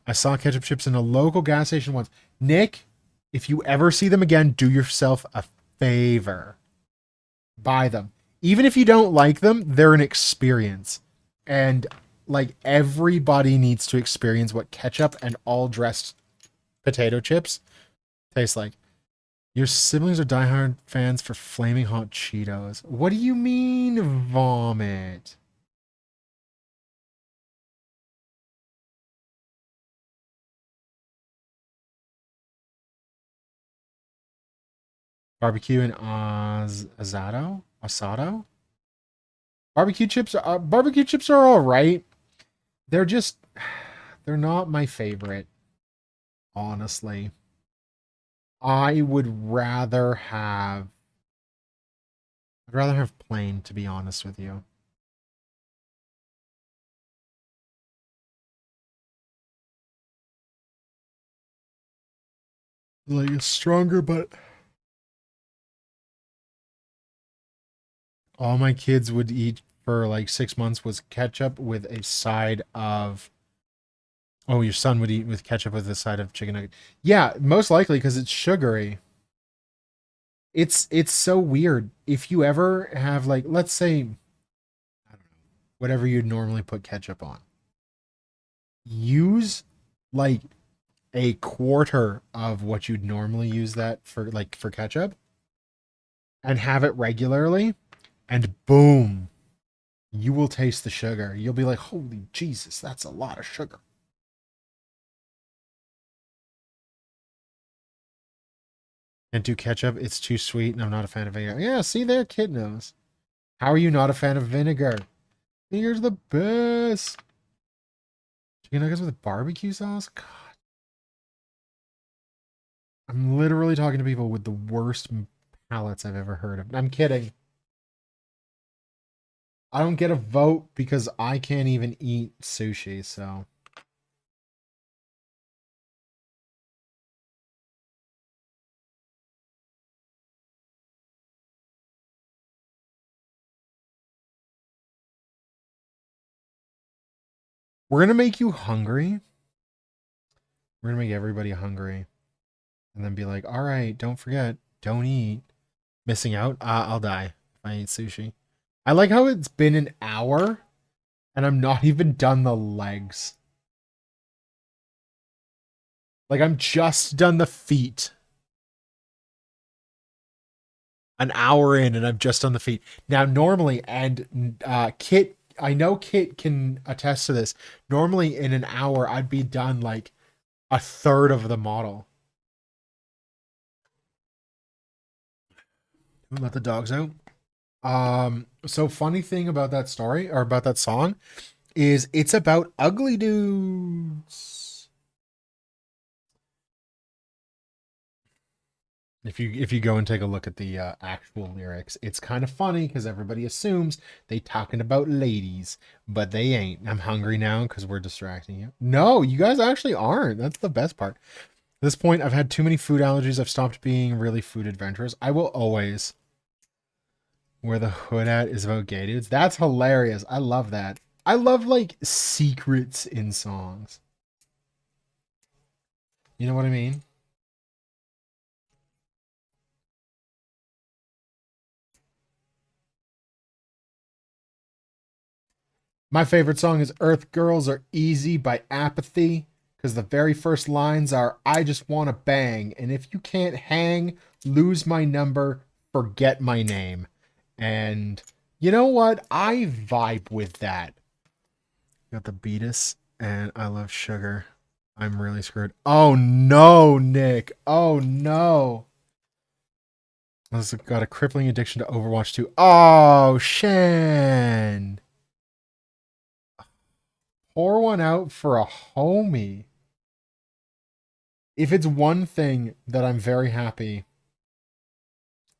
I saw ketchup chips in a local gas station once. Nick, if you ever see them again, do yourself a favor. Buy them. Even if you don't like them, they're an experience. And like everybody needs to experience what ketchup and all dressed potato chips taste like. Your siblings are diehard fans for Flaming Hot Cheetos. What do you mean, vomit? Barbecue and asado? Barbecue chips are all right. They're just they're not my favorite, honestly. I would rather have I'd rather have plain, to be honest with you. Like it's stronger, but all my kids would eat for like 6 months was ketchup with a side of. Oh, your son would eat with ketchup with a side of chicken nugget. Yeah, most likely because it's sugary. It's so weird. If you ever have like, let's say, I don't know, whatever you'd normally put ketchup on, use like a quarter of what you'd normally use that for, like for ketchup, and have it regularly, and boom, you will taste the sugar. You'll be like, holy Jesus, that's a lot of sugar. And do ketchup, it's too sweet, and I'm not a fan of vinegar. Yeah, see there, kid knows. How are you not a fan of vinegar? Vinegar's the best. Chicken nuggets with barbecue sauce? God. I'm literally talking to people with the worst palates I've ever heard of. I'm kidding. I don't get a vote because I can't even eat sushi, so. We're gonna make you hungry. We're gonna make everybody hungry. And then be like, alright, don't forget, don't eat. Missing out? I'll die if I eat sushi. I like how it's been an hour and I'm not even done the legs. Like I'm just done the feet. An hour in and I've just done the feet. Now normally, and Kit, I know Kit can attest to this. Normally in an hour I'd be done like a third of the model. Let the dogs out. So funny thing about that story or about that song is it's about ugly dudes. If you go and take a look at the actual lyrics, it's kind of funny because everybody assumes they talking about ladies, but they ain't. I'm hungry now because we're distracting you. No, you guys actually aren't. That's the best part. At this point, I've had too many food allergies. I've stopped being really food adventurous. I will always wear the hood at is about gay dudes. That's hilarious. I love that. I love like secrets in songs. You know what I mean? My favorite song is Earth Girls Are Easy by Apathy because the very first lines are I just want to bang, and if you can't hang, lose my number, forget my name. And you know what? I vibe with that. Got the Beatus and I Love Sugar. I'm really screwed. Oh no, Nick. Oh no. I've got a crippling addiction to Overwatch 2. Oh, Shan. Pour one out for a homie. If it's one thing that I'm very happy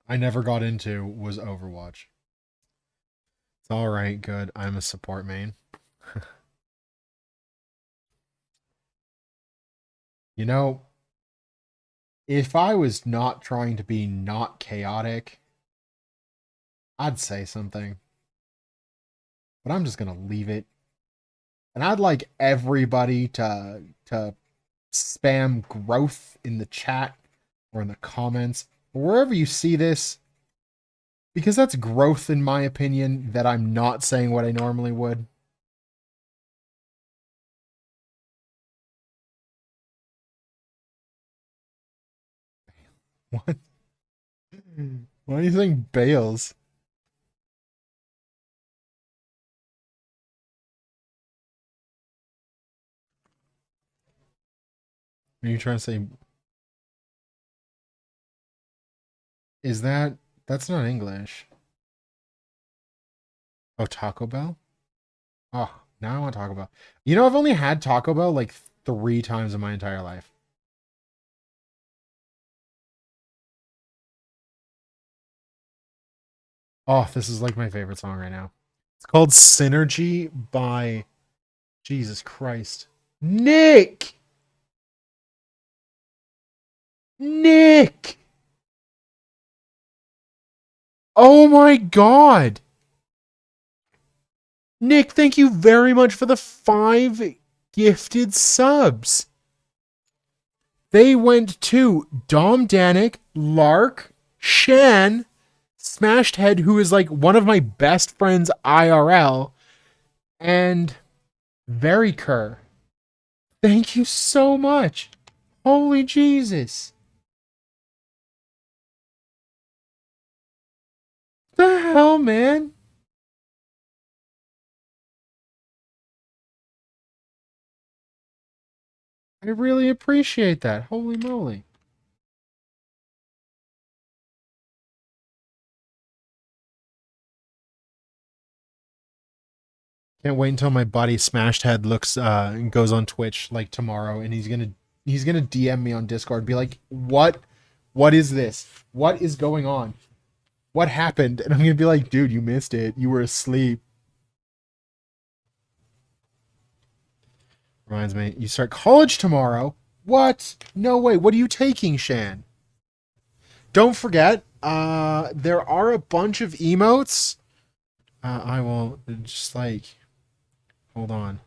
I never got into was Overwatch. It's alright, good. I'm a support main. You know, if I was not trying to be not chaotic, I'd say something. But I'm just gonna leave it. And I'd like everybody to spam growth in the chat or in the comments or wherever you see this, because that's growth in my opinion that I'm not saying what I normally would. What? Why do you think Bales? Are you trying to say is that's not English? Oh, Taco Bell? Oh, now I want Taco Bell. You know, I've only had Taco Bell like 3 times in my entire life. Oh, this is like my favorite song right now. It's called Synergy by Jesus Christ. Nick! Nick! Oh my god! Nick, thank you very much for the 5 gifted subs. They went to Dom Danik, Lark, Shan, Smashed Head, who is like one of my best friends IRL, and Very Kerr. Thank you so much. Holy Jesus. The hell, man? I really appreciate that. Holy moly. Can't wait until my buddy Smashed Head looks goes on Twitch like tomorrow and he's gonna DM me on Discord and be like, what is this? What is going on? What happened? And I'm gonna be like, dude, you missed it. You were asleep. Reminds me, you start college tomorrow. What? No way. What are you taking, Shan? Don't forget, there are a bunch of emotes. I will just like hold on.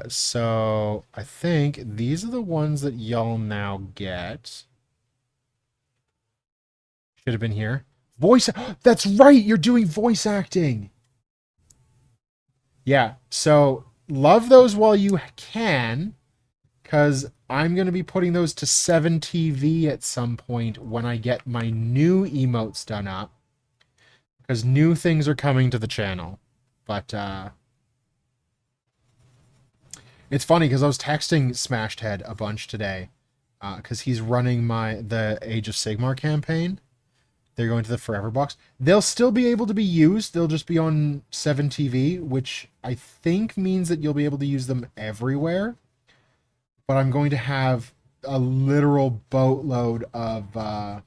So I think these are the ones that y'all now get. Should have been here. Voice. That's right. You're doing voice acting. Yeah. So love those while you can, because I'm going to be putting those to 7TV at some point when I get my new emotes done up, because new things are coming to the channel. But it's funny because I was texting Smashed Head a bunch today because he's running the Age of Sigmar campaign. They're going to the Forever Box. They'll still be able to be used. They'll just be on 7TV, which I think means that you'll be able to use them everywhere. But I'm going to have a literal boatload of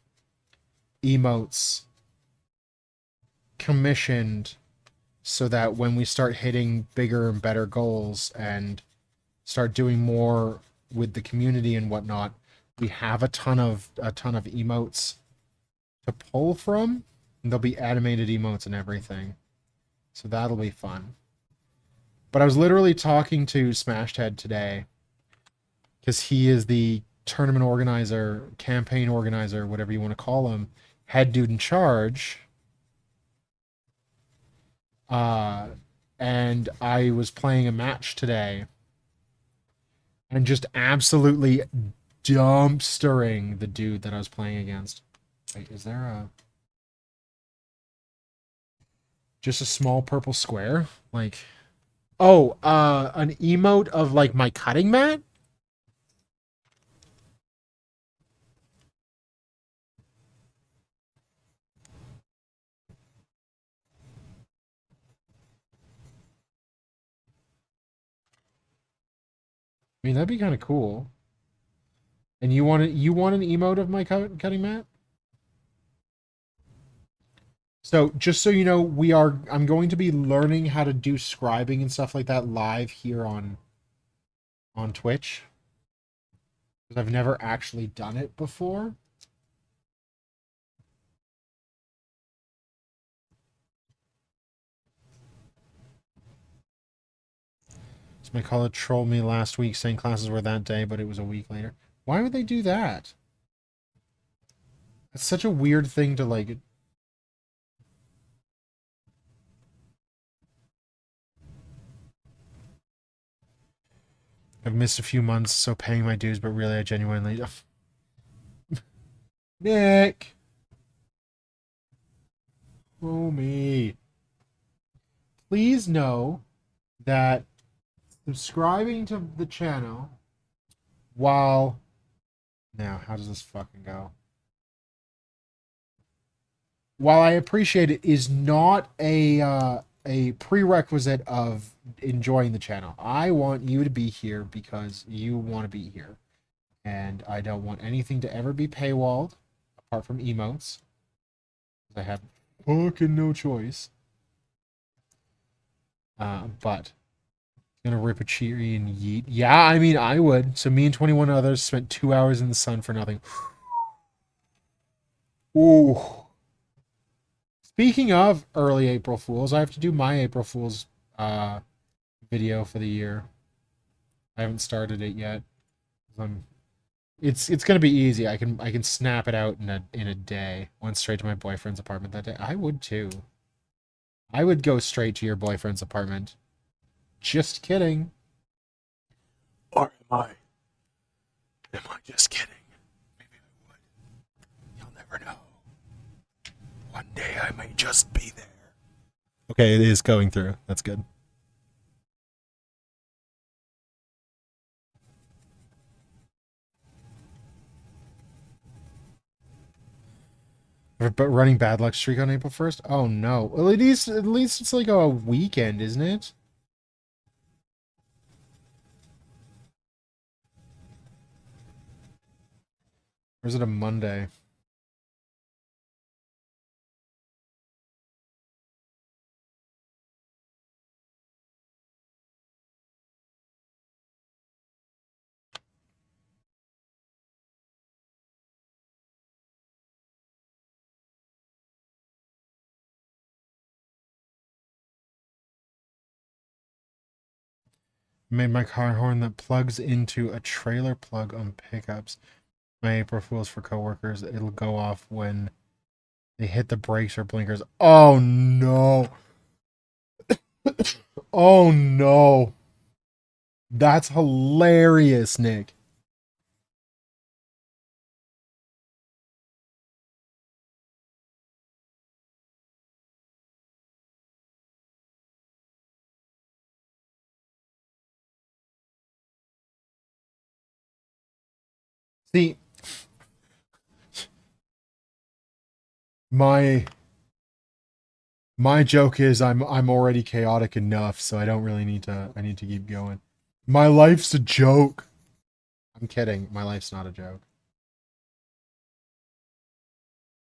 emotes commissioned so that when we start hitting bigger and better goals and start doing more with the community and whatnot, we have a ton of emotes to pull from. And there'll be animated emotes and everything, so that'll be fun. But I was literally talking to Smashed today because he is the tournament organizer, campaign organizer, whatever you want to call him, head dude in charge. And I was playing a match today and just absolutely dumpstering the dude that I was playing against. Wait, is there just a small purple square? Like, oh, an emote of like my cutting mat? I mean, that'd be kind of cool. And you want an emote of my cutting mat? So just so you know, I'm going to be learning how to do scribing and stuff like that live here on Twitch. Because I've never actually done it before. So my college trolled me last week saying classes were that day, but it was a week later. Why would they do that? That's such a weird thing to like. I've missed a few months, so paying my dues, but really I genuinely. Nick! Oh me. Please know that subscribing to the channel while. Now, how does this fucking go? While I appreciate it, is not a prerequisite of enjoying the channel. I want you to be here because you want to be here, and I don't want anything to ever be paywalled apart from emotes. I have fucking no choice. But gonna rip a cheery and yeet. Yeah, I mean I would. So me and 21 others spent 2 hours in the sun for nothing. Ooh. Speaking of early April Fools, I have to do my April Fools video for the year. I haven't started it yet. It's gonna be easy. I can snap it out in a day. Went straight to my boyfriend's apartment that day. I would too. I would go straight to your boyfriend's apartment. Just kidding. Or am I? Am I just kidding? Maybe I would. You'll never know. One day I might just be there. Okay, it is going through. That's good. But running bad luck streak on April 1st? Oh no. Well, at least it's like a weekend, isn't it? Or is it a Monday? Made my car horn that plugs into a trailer plug on pickups. My April Fools for coworkers. It'll go off when they hit the brakes or blinkers. Oh no. Oh no. That's hilarious, Nick. See, my my joke is I'm already chaotic enough, so I don't really need to I need to keep going. My life's a joke. I'm kidding. My life's not a joke.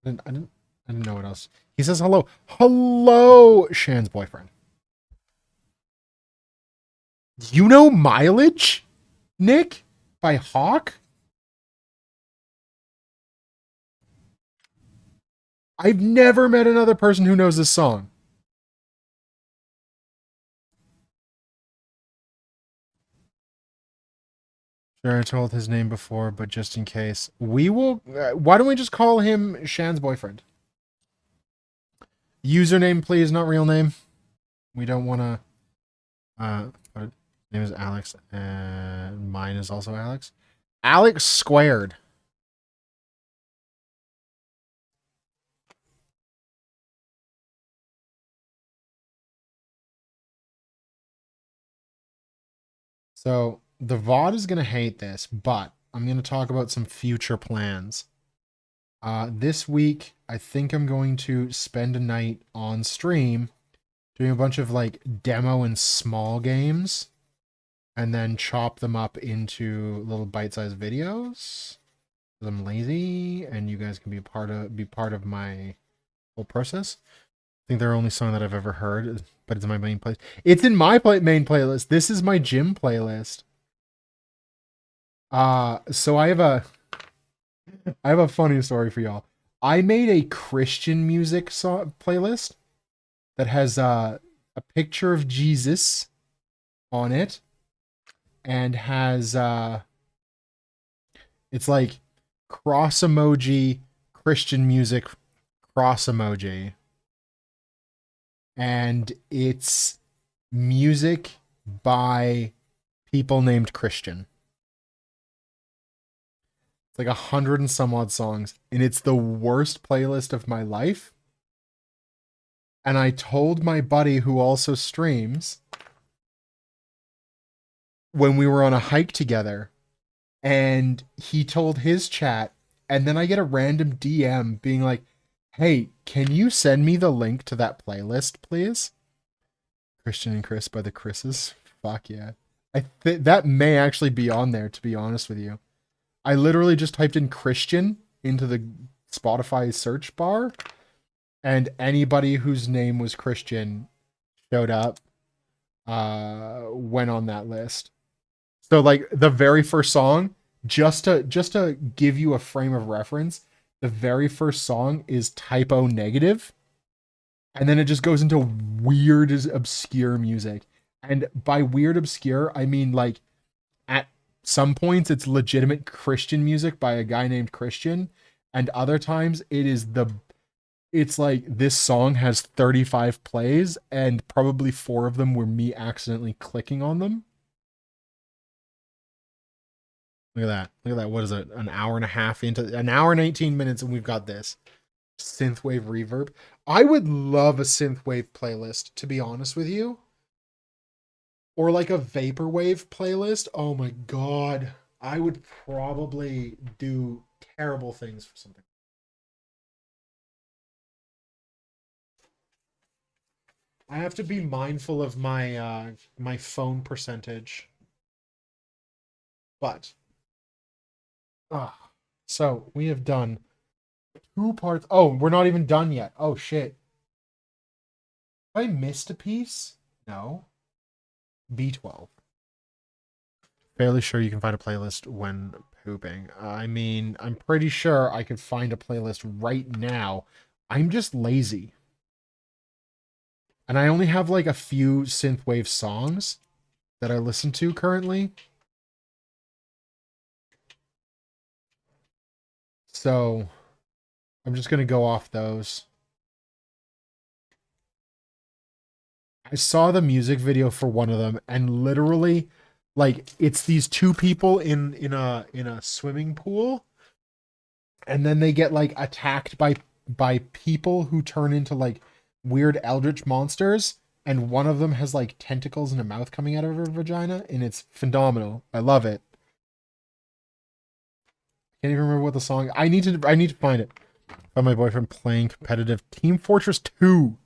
I didn't know what else. He says hello. Hello, Shan's boyfriend. You know Mileage, Nick? By Hawk? I've never met another person who knows this song. Sure, I told his name before, but just in case, we will. Why don't we just call him Shan's boyfriend? Username, please, not real name. We don't want to. His name is Alex, and mine is also Alex. Alex squared. So the VOD is gonna hate this, but I'm gonna talk about some future plans. This week, I think I'm going to spend a night on stream doing a bunch of like demo and small games and then chop them up into little bite-sized videos. I'm lazy and you guys can be part of my whole process. I think their only song that I've ever heard, but it's in my main playlist. It's in my main playlist. This is my gym playlist. So I have a funny story for y'all. I made a Christian music playlist that has a picture of Jesus on it and has it's like cross emoji Christian music cross emoji, and it's music by people named Christian. It's like 100 and some odd songs, and it's the worst playlist of my life. And I told my buddy who also streams when we were on a hike together, and he told his chat, and then I get a random DM being like, hey, can you send me the link to that playlist, please? Christian and Chris by the Chris's. Fuck yeah. That may actually be on there, to be honest with you. I literally just typed in Christian into the Spotify search bar, and anybody whose name was Christian showed up, went on that list. So like the very first song, just to give you a frame of reference, the very first song is Typo Negative, and then it just goes into weird, obscure music. And by weird, obscure, I mean like at some points it's legitimate Christian music by a guy named Christian, and other times it's like this song has 35 plays and probably 4 of them were me accidentally clicking on them. Look at that. Look at that. What is it? An hour and a half into an hour and 18 minutes, and we've got this synthwave reverb. I would love a synthwave playlist, to be honest with you. Or like a vaporwave playlist. Oh my god. I would probably do terrible things for something. I have to be mindful of my phone percentage. But so we have done 2 parts. Oh, we're not even done yet. Oh shit. Have I missed a piece? No. B12. Fairly sure you can find a playlist when pooping. I mean, I'm pretty sure I could find a playlist right now. I'm just lazy. And I only have like a few synthwave songs that I listen to currently. So I'm just going to go off those. I saw the music video for one of them, and literally like it's these 2 people in a swimming pool, and then they get like attacked by people who turn into like weird eldritch monsters, and one of them has like tentacles and a mouth coming out of her vagina, and it's phenomenal. I love it. Can't even remember what the song. I need to find it. Find my boyfriend playing competitive Team Fortress 2.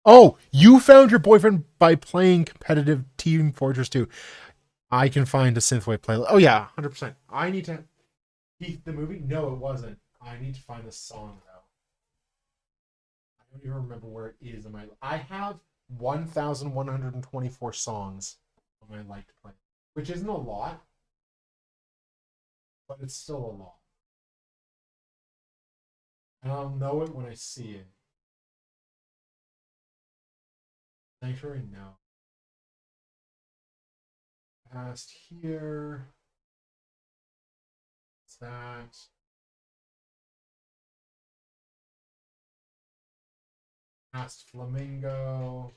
Oh, you found your boyfriend by playing competitive Team Fortress 2. I can find a synthwave playlist. Oh yeah, 100%. I need to. The movie? No, it wasn't. I need to find the song though. I don't even remember where it is in my. I have 1,124 songs on my liked play, which isn't a lot, but it's still a lot. And I'll know it when I see it. Sanctuary, no. Past here. What's that? Past Flamingo.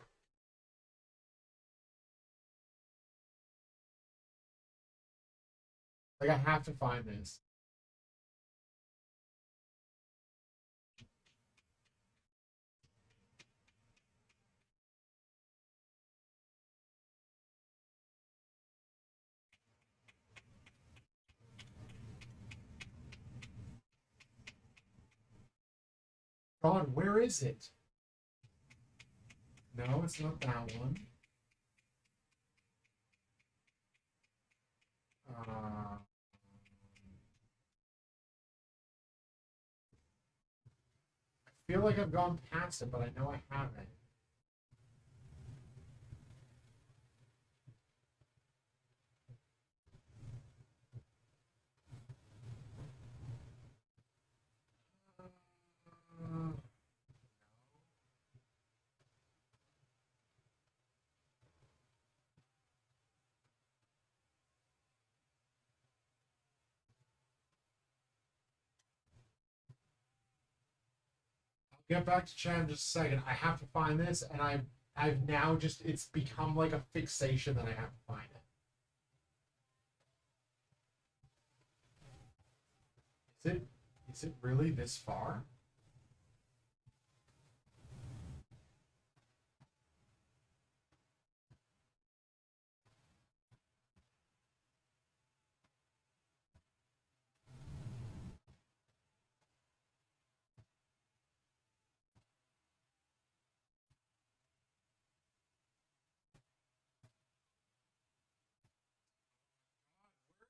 Like, I have to find this. God, where is it? No, it's not that one. Uh, I feel like I've gone past it, but I know I haven't. Uh, Get back to chat in just a second. I have to find this, and I've now just it's become like a fixation that I have to find it. Is it really this far?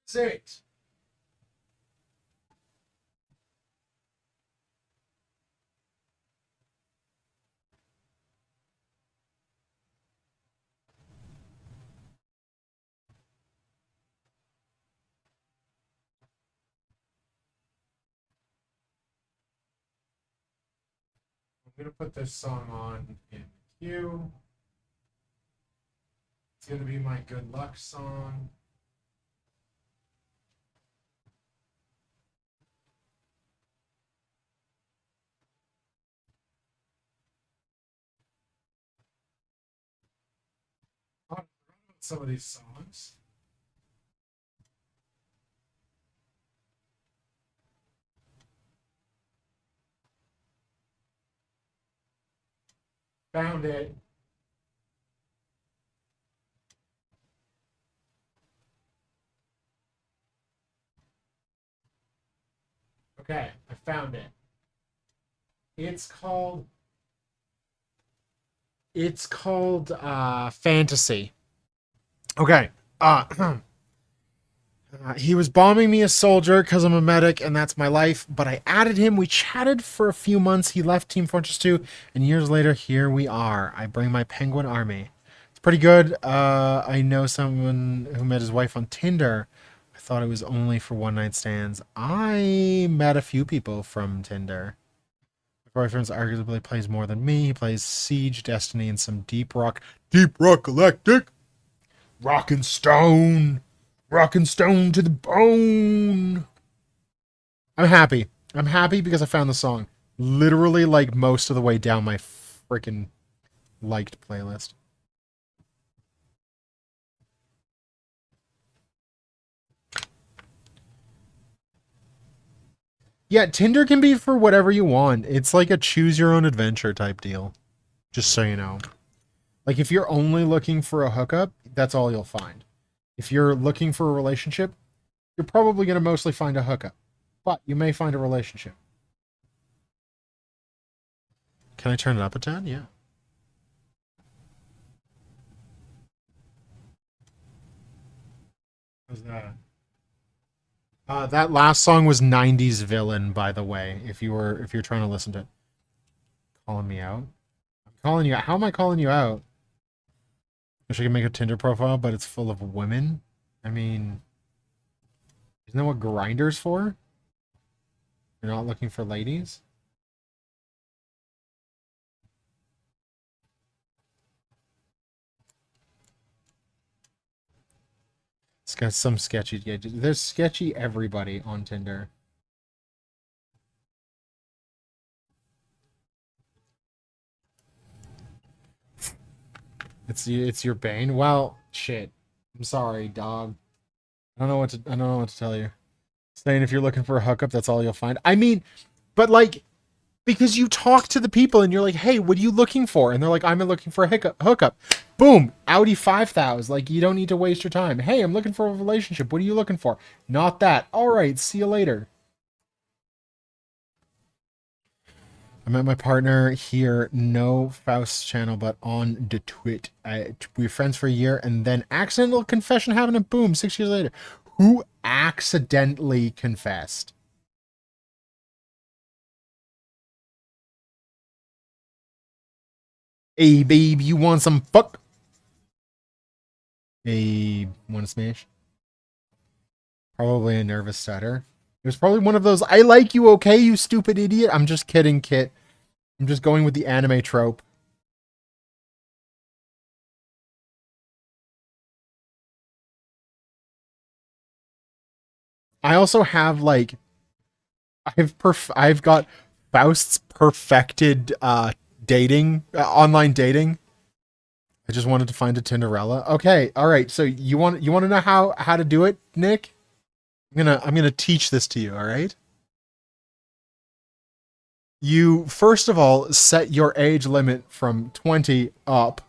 Is it? I'm gonna put this song on in the queue. It's gonna be my good luck song. Oh, I forgot about some of these songs. Found it. Okay, I found it. It's called Fantasy. Okay. He was bombing me a soldier because I'm a medic and that's my life, but I added him. We chatted for a few months. He left Team Fortress 2, and years later, here we are. I bring my penguin army. It's pretty good. I know someone who met his wife on Tinder. I thought it was only for one night stands. I met a few people from Tinder. My boyfriend arguably plays more than me. He plays Siege, Destiny, and some Deep Rock Galactic. Rock and Stone. Rock and Stone to the bone. I'm happy. I'm happy because I found the song. Literally, like, most of the way down my freaking liked playlist. Yeah, Tinder can be for whatever you want. It's like a choose your own adventure type deal. Just so you know. Like, if you're only looking for a hookup, that's all you'll find. If you're looking for a relationship, you're probably going to mostly find a hookup. But you may find a relationship. Can I turn it up a 10? Yeah. was that? That last song was '90s Villain, by the way. If you're trying to listen to it, calling me out. I'm calling you out. How am I calling you out? Wish I could make a Tinder profile, but it's full of women. I mean, isn't that what Grindr's for? You're not looking for ladies? It's got some sketchy. Yeah, there's sketchy everybody on Tinder. It's your bane. Well, shit. I'm sorry, dog. I don't know what to tell you. Saying if you're looking for a hookup, that's all you'll find. I mean, but like because you talk to the people and you're like, "Hey, what are you looking for?" And they're like, "I'm looking for a hookup." Boom, Audi 5000. Like you don't need to waste your time. "Hey, I'm looking for a relationship. What are you looking for?" Not that. All right, see you later. I met my partner here, no Faust channel, but on the Twit. We were friends for a year, and then accidental confession happened, and boom, 6 years later. Who accidentally confessed? Hey, babe, you want some fuck? Hey, want to smash? Probably a nervous stutter. It was probably one of those, I like you, okay, you stupid idiot. I'm just kidding, Kit. I'm just going with the anime trope. I also have like I've got Faust's perfected dating online dating. I just wanted to find a Tinderella. Okay, all right. So you want to know how to do it, Nick? I'm gonna teach this to you. All right. You first of all set your age limit from 20 up,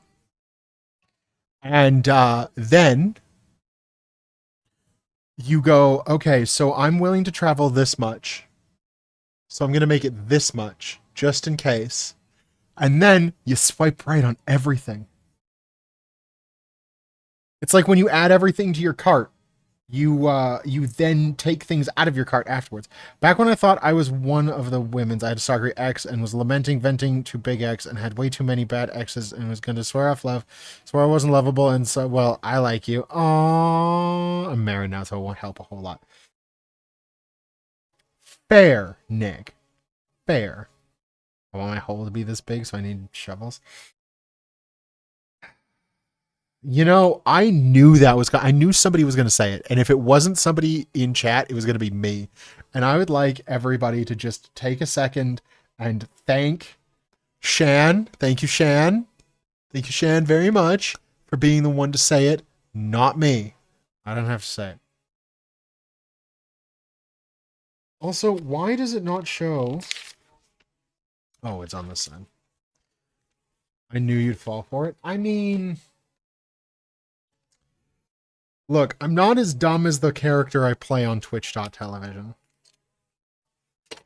and then you go, okay. So I'm willing to travel this much. So I'm gonna make it this much just in case. And then you swipe right on everything. It's like when you add everything to your cart, you then take things out of your cart afterwards. Back when I thought I was one of the women's, I had a sorry ex and was lamenting, venting to Big X, and had way too many bad exes, and was going to swear off love, swear I wasn't lovable, and so well, I like you. Oh, I'm married now, so it won't help a whole lot. Fair, Nick. Fair. I want my hole to be this big, so I need shovels. You know, I knew that was. I knew somebody was going to say it, and if it wasn't somebody in chat, it was going to be me. And I would like everybody to just take a second and thank Shan. Thank you, Shan. Thank you, Shan, very much for being the one to say it, not me. I don't have to say it. Also, why does it not show? Oh, it's on this side. I knew you'd fall for it. I mean, look, I'm not as dumb as the character I play on Twitch.television.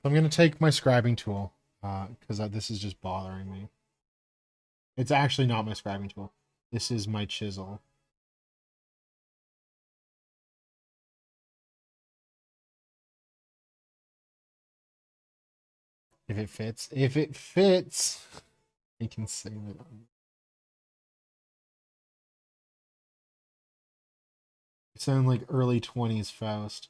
I'm going to take my scribing tool because this is just bothering me. It's actually not my scribing tool. This is my chisel. If it fits, I can save it. You sound like early 20s Faust.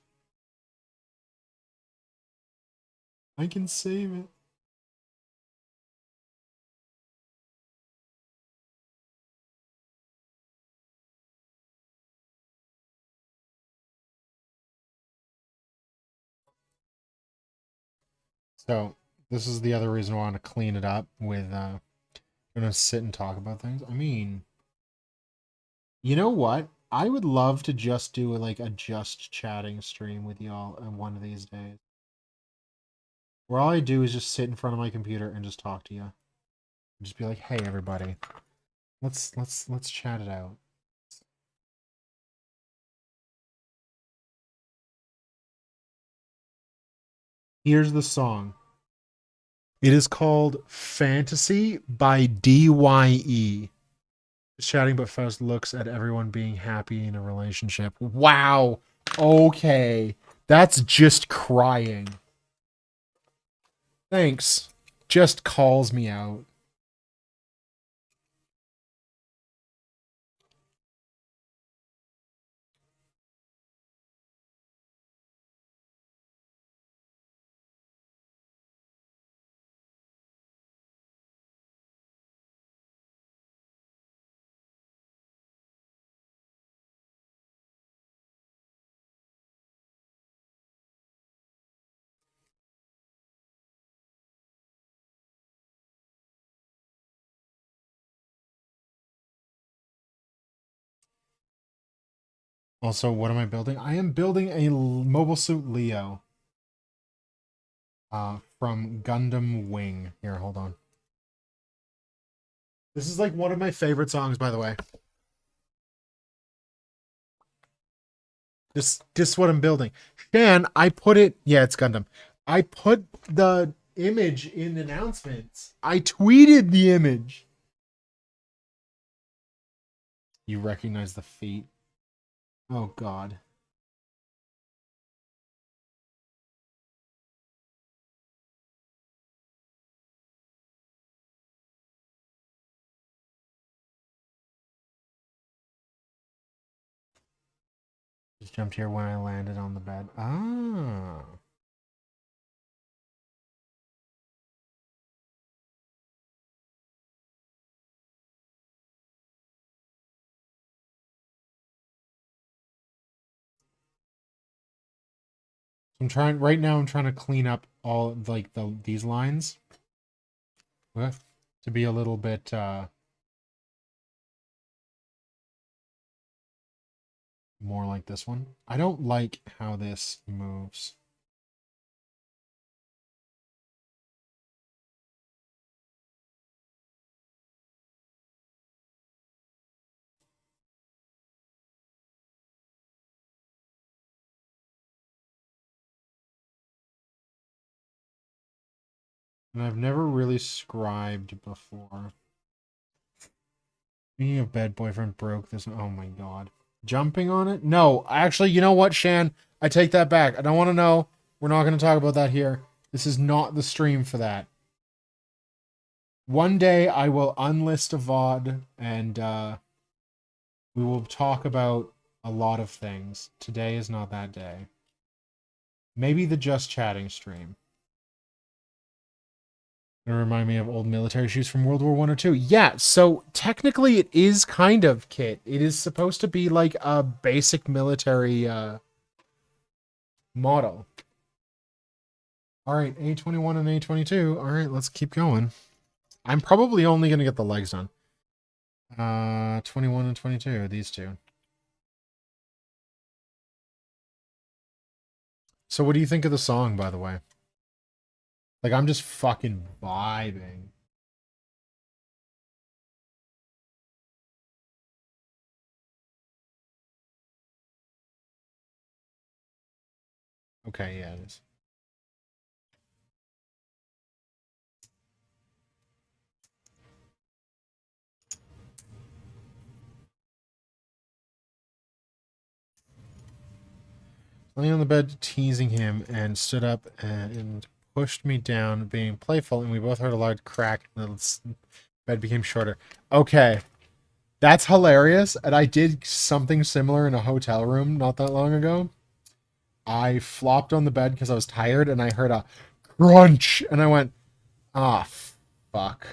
I can save it. So this is the other reason I want to clean it up with gonna sit and talk about things. I mean, you know what? I would love to just do like a just chatting stream with y'all one of these days. Where all I do is just sit in front of my computer and just talk to you. And just be like, "Hey everybody. Let's chat it out." Here's the song. It is called Fantasy by DYE. Just chatting, but Faust looks at everyone being happy in a relationship. Wow. Okay. That's just crying. Thanks. Just calls me out. Also, what am I building? I am building a Mobile Suit Leo. From Gundam Wing. Here, hold on. This is like one of my favorite songs, by the way. This is what I'm building. Shan, I put it. Yeah, it's Gundam. I put the image in announcements. I tweeted the image. You recognize the feet. Oh God. Just jumped here when I landed on the bed. Ah. I'm trying right now. I'm trying to clean up all like these lines. Okay. To be a little bit more like this one. I don't like how this moves. And I've never really scribed before. Being a bad boyfriend broke this. Oh my God. Jumping on it? No, actually, you know what, Shan? I take that back. I don't want to know. We're not going to talk about that here. This is not the stream for that. One day I will unlist a VOD and we will talk about a lot of things. Today is not that day. Maybe the just chatting stream. It remind me of old military shoes from World War One or two. Yeah, so technically it is kind of Kit. It is supposed to be like a basic military model. All right, A21 and A22. All right, let's keep going. I'm probably only going to get the legs done. 21 and 22, these two. So what do you think of the song, by the way? Like, I'm just fucking vibing. Okay, yeah, it is. Laying on the bed, teasing him, and stood up and pushed me down, being playful, and we both heard a loud crack, and the bed became shorter. Okay, that's hilarious, and I did something similar in a hotel room not that long ago. I flopped on the bed because I was tired, and I heard a crunch, and I went, ah, fuck.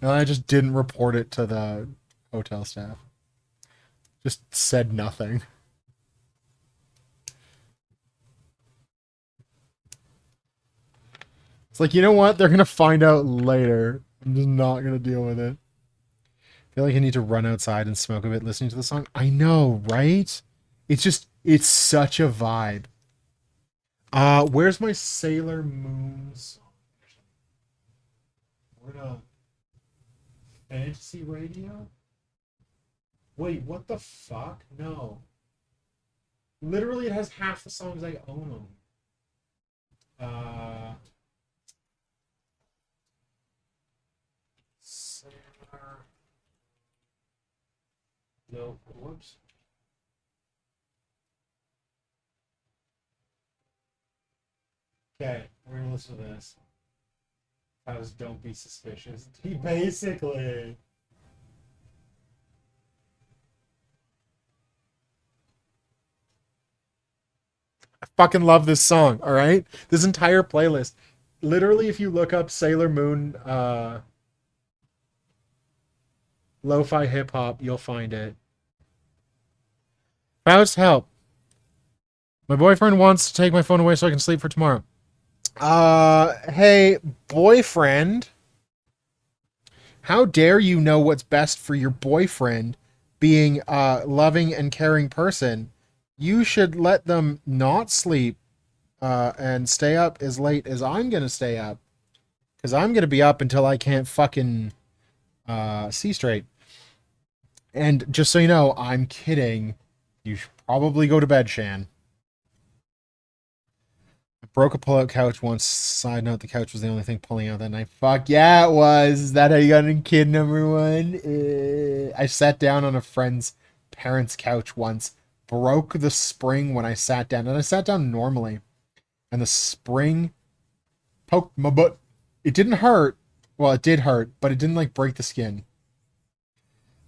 And I just didn't report it to the hotel staff. Just said nothing. It's like, you know what? They're gonna find out later. I'm just not gonna deal with it. I feel like I need to run outside and smoke a bit listening to the song. I know, right? It's such a vibe. Where's my Sailor Moon's Where the Fantasy Radio? Wait, what the fuck? No. Literally, it has half the songs I own them. Uh, Sailor No, whoops. Okay, we're gonna listen to this. How's don't be suspicious. Basically. I fucking love this song, all right? This entire playlist. Literally, if you look up Sailor Moon lo-fi hip hop, you'll find it. Faust, help. My boyfriend wants to take my phone away so I can sleep for tomorrow. Hey, boyfriend. How dare you know what's best for your boyfriend being a loving and caring person? You should let them not sleep and stay up as late as I'm going to stay up. Because I'm going to be up until I can't fucking see straight. And just so you know, I'm kidding. You should probably go to bed, Shan. I broke a pull-out couch once. Side note, the couch was the only thing pulling out that night. Fuck yeah, it was. Is that how you got in kid number one? I sat down on a friend's parents' couch once. Broke the spring when I sat down. And I sat down normally. And the spring poked my butt. It didn't hurt. Well, it did hurt, but it didn't like break the skin.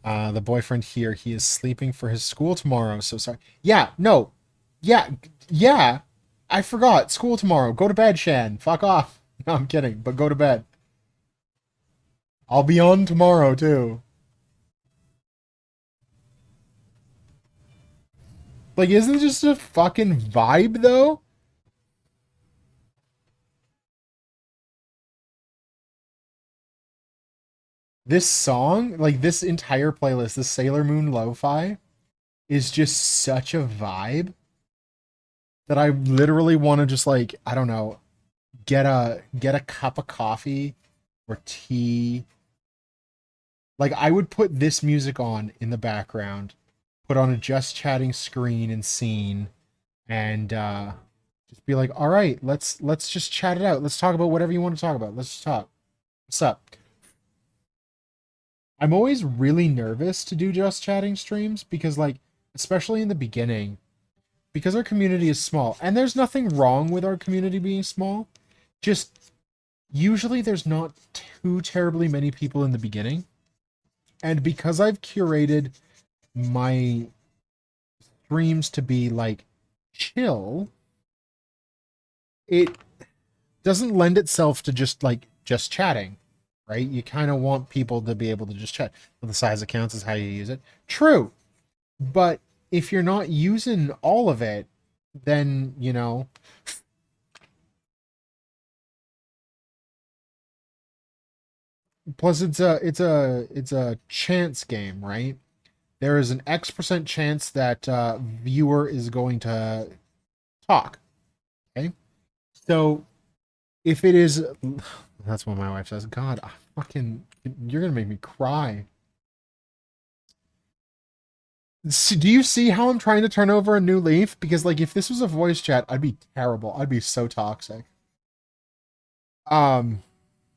The boyfriend here, he is sleeping for his school tomorrow. So sorry. Yeah, no. Yeah, yeah. I forgot. School tomorrow. Go to bed, Shan. Fuck off. No, I'm kidding, but go to bed. I'll be on tomorrow, too. Like, isn't it just a fucking vibe, though? This song, like this entire playlist, this Sailor Moon Lo-Fi, is just such a vibe that I literally want to just like, I don't know, get a cup of coffee or tea. Like I would put this music on in the background, put on a just chatting screen and scene, and just be like, all right, let's just chat it out. Let's talk about whatever you want to talk about. Let's just talk. What's up? I'm always really nervous to do just chatting streams because like especially in the beginning because our community is small and there's nothing wrong with our community being small. Just usually there's not too terribly many people in the beginning. And because I've curated my streams to be like chill, it doesn't lend itself to just like just chatting, right? You kind of want people to be able to just chat. Well, the size of counts is how you use it. True. But if you're not using all of it, then, you know, plus it's a chance game, right? There is an X% chance that viewer is going to talk. Okay? So if it is that's what my wife says. God, I fucking you're gonna make me cry. Do you see how I'm trying to turn over a new leaf? Because like if this was a voice chat, I'd be terrible. I'd be so toxic. Um,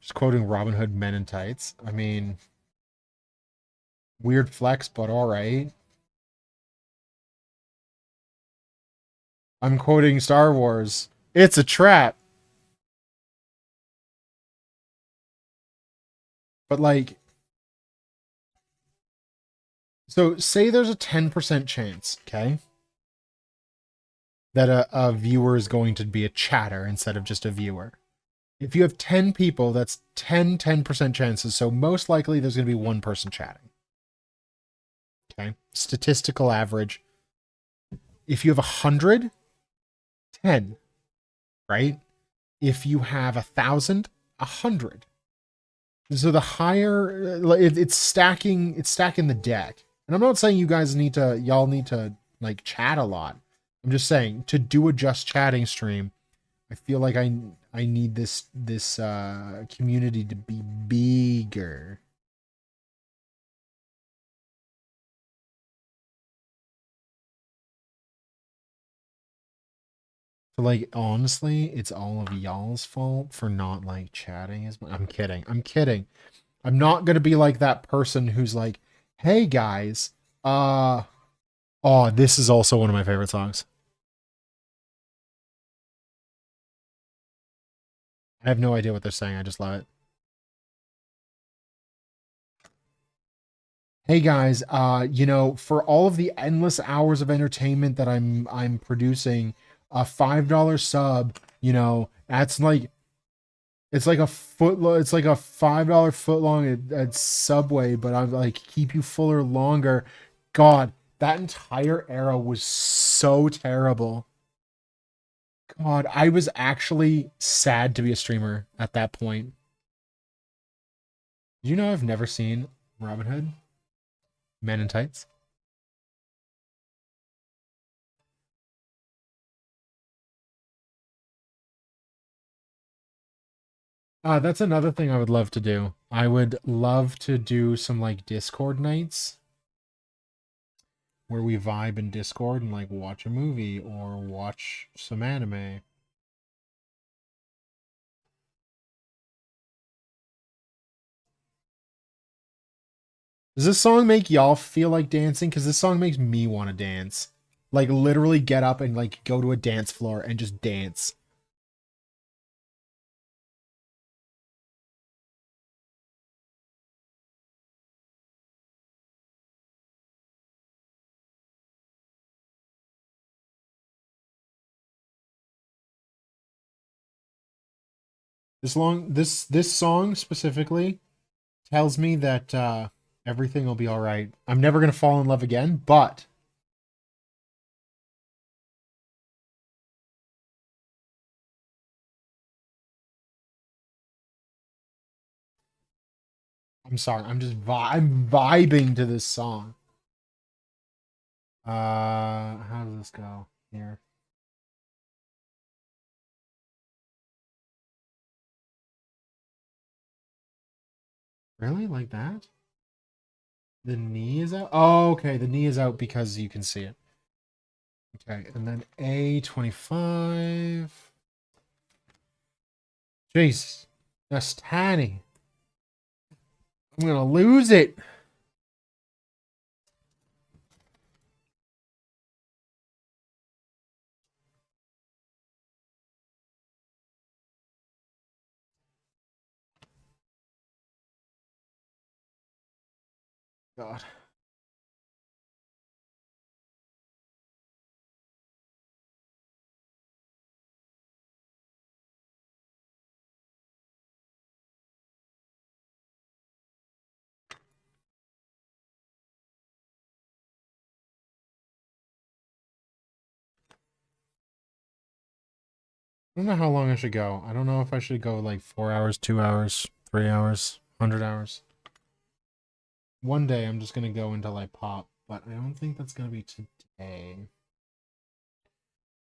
just quoting Robin Hood Men in Tights. I mean, weird flex, but all right. I'm quoting Star Wars. It's a trap. But like, so say there's a 10% chance, okay, that a viewer is going to be a chatter instead of just a viewer. If you have 10 people, that's 10% chances. So most likely there's going to be one person chatting. Okay. Statistical average. If you have 100, 10, right? If you have 1,000, 100. So the higher it's stacking the deck. And I'm not saying y'all need to like chat a lot. I'm just saying to do a just chatting stream, I feel like I need this community to be bigger. So like honestly, it's all of y'all's fault for not like chatting as much. I'm kidding. I'm kidding. I'm not gonna be like that person who's like, hey guys, Uh oh, this is also one of my favorite songs. I have no idea what they're saying. I just love it. Hey guys, for all of the endless hours of entertainment that I'm producing, a $5 sub, that's like it's like a $5 foot long at Subway, but I'm like keep you fuller longer. God, that entire era was so terrible. God, I was actually sad to be a streamer at that point. Did you know I've never seen Robin Hood Men in Tights? That's another thing I would love to do. I would love to do some like Discord nights where we vibe in Discord and like watch a movie or watch some anime. Does this song make y'all feel like dancing? Because this song makes me want to dance. Like literally get up and like go to a dance floor and just dance. This song specifically tells me that everything will be all right. I'm never gonna fall in love again, but I'm sorry. I'm vibing to this song. How does this go here? Really? Like that? The knee is out? Oh, okay. The knee is out because you can see it. Okay, and then A25. Jeez. That's tiny. I'm gonna lose it. God. I don't know how long I should go. I don't know if I should go like 4 hours, 2 hours, 3 hours, 100 hours. One day I'm just gonna go until I pop, but I don't think that's gonna be today.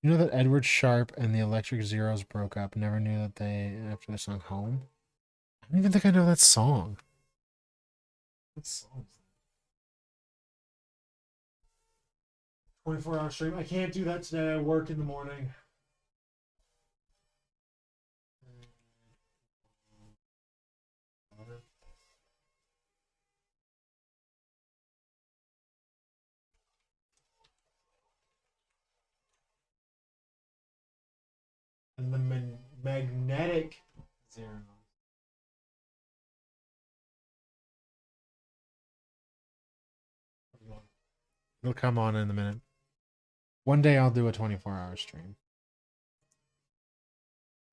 You know that Edward Sharp and the Electric Zeros broke up. Never knew that they after the song Home. I don't even think I know that song. What song? 24-hour stream. I can't do that today. I work in the morning. And the magnetic zero. It'll come on in a minute. One day I'll do a 24-hour stream.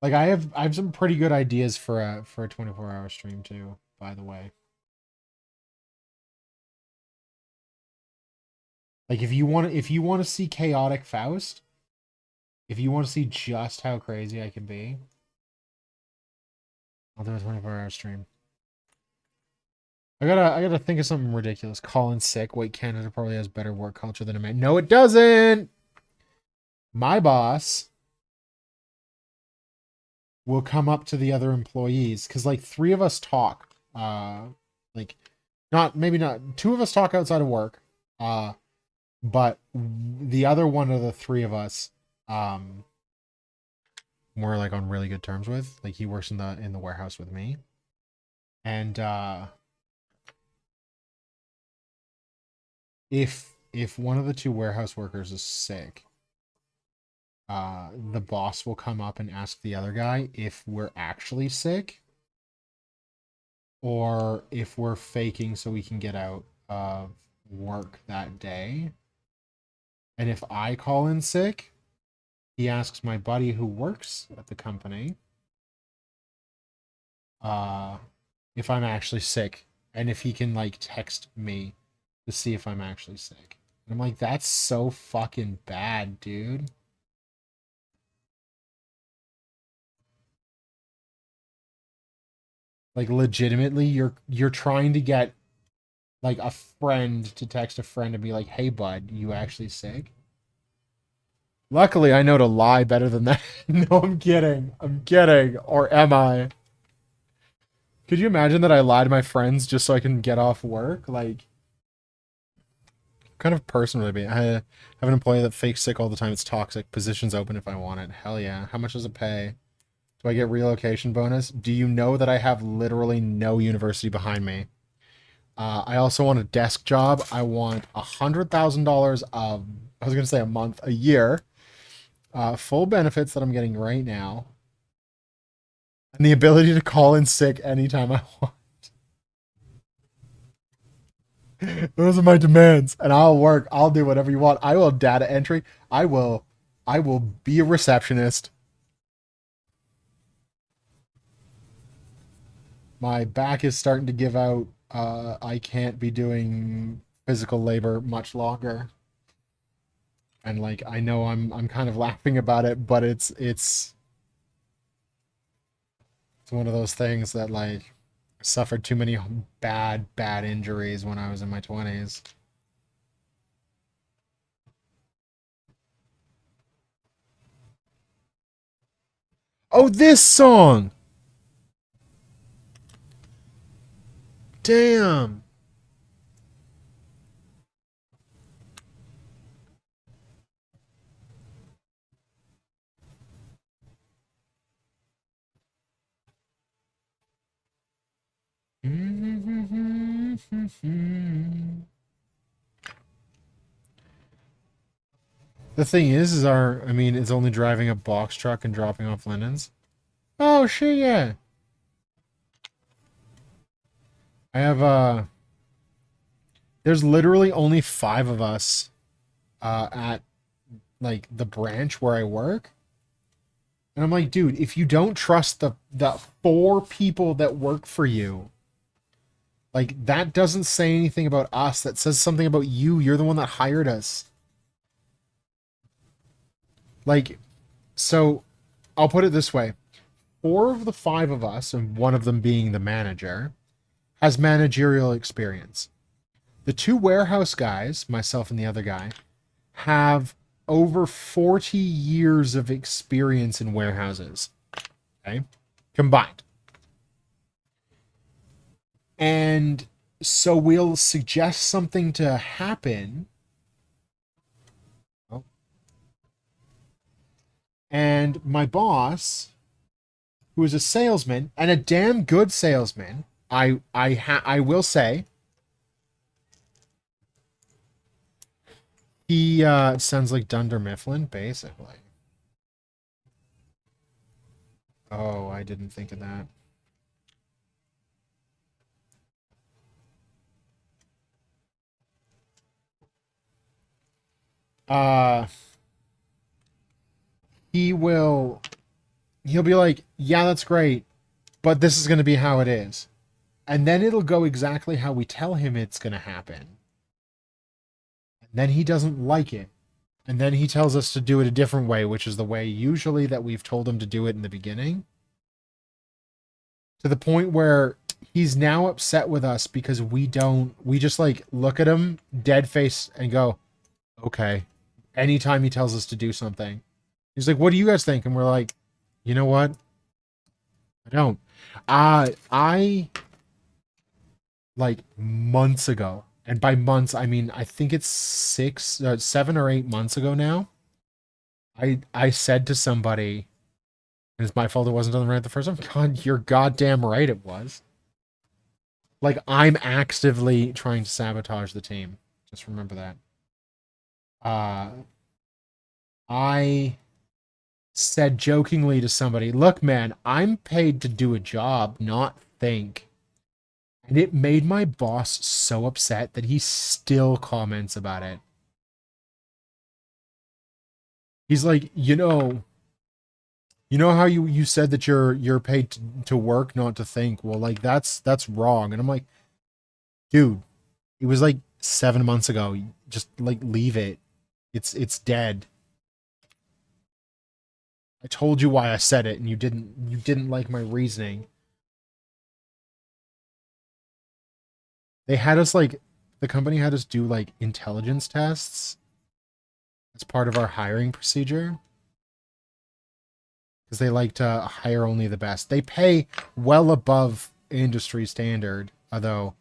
Like I have some pretty good ideas for a 24-hour stream too, by the way. Like if you want to see chaotic Faust, if you want to see just how crazy I can be, I'll do a 24-hour stream. I gotta think of something ridiculous. Colin's sick. Wait, Canada probably has better work culture than America. No, it doesn't. My boss will come up to the other employees because like three of us talk. Like not maybe not two of us talk outside of work. But the other one of the three of us, we're like on really good terms with. Like he works in the warehouse with me, and If one of the two warehouse workers is sick, the boss will come up and ask the other guy if we're actually sick or if we're faking so we can get out of work that day. And if I call in sick, he asks my buddy who works at the company uh, if I'm actually sick and if he can like text me to see if I'm actually sick. And I'm like, that's so fucking bad, dude. Like legitimately, you're trying to get like a friend to text a friend and be like, "Hey, bud, you actually sick?" Luckily, I know to lie better than that. No, I'm kidding. I'm kidding. Or am I? Could you imagine that I lie to my friends just so I can get off work? Like, what kind of person would I be? I have an employee that fakes sick all the time. It's toxic. Positions open if I want it. Hell yeah. How much does it pay? Do I get relocation bonus? Do you know that I have literally no university behind me? I also want a desk job. I want $100,000 of, I was going to say a month, a year. Full benefits that I'm getting right now. And the ability to call in sick anytime I want. Those are my demands. And I'll work. I'll do whatever you want. I will data entry. I will be a receptionist. My back is starting to give out. I can't be doing physical labor much longer. And like I know I'm kind of laughing about it, but it's one of those things that like I suffered too many bad injuries when I was in my 20s. Oh, this song. Damn. The thing is I mean, it's only driving a box truck and dropping off linens. Oh shit, yeah. I have there's literally only 5 of us at like the branch where I work. And I'm like, dude, if you don't trust the 4 people that work for you, like that doesn't say anything about us. That says something about you. You're the one that hired us. Like, so I'll put it this way. 4 of the 5 of us, and one of them being the manager, has managerial experience. The 2 warehouse guys, myself and the other guy, have over 40 years of experience in warehouses. Okay? Combined. And so we'll suggest something to happen. Oh. And my boss, who is a salesman and a damn good salesman, I will say, he sounds like Dunder Mifflin, basically. Oh, I didn't think of that. Uh, he'll be like, yeah, that's great, but this is going to be how it is. And then it'll go exactly how we tell him it's going to happen. And then he doesn't like it. And then he tells us to do it a different way, which is the way usually that we've told him to do it in the beginning. To the point where he's now upset with us because we just like look at him dead face and go, okay. Anytime he tells us to do something. He's like, what do you guys think? And we're like, you know what? I don't. I like months ago, and by months I mean I think it's 7 or 8 months ago now. I said to somebody, and it's my fault it wasn't done right the first time. God, you're goddamn right it was. Like I'm actively trying to sabotage the team. Just remember that. I said jokingly to somebody, "Look, man, I'm paid to do a job, not think." And it made my boss so upset that he still comments about it. He's like, you know how you said that you're paid to work, not to think. Well, like that's wrong. And I'm like, dude, it was like 7 months ago. Just like leave it. It's dead. I told you why I said it, and you didn't like my reasoning. They had us like the company had us do like intelligence tests as part of our hiring procedure because they like to hire only the best. They pay well above industry standard, although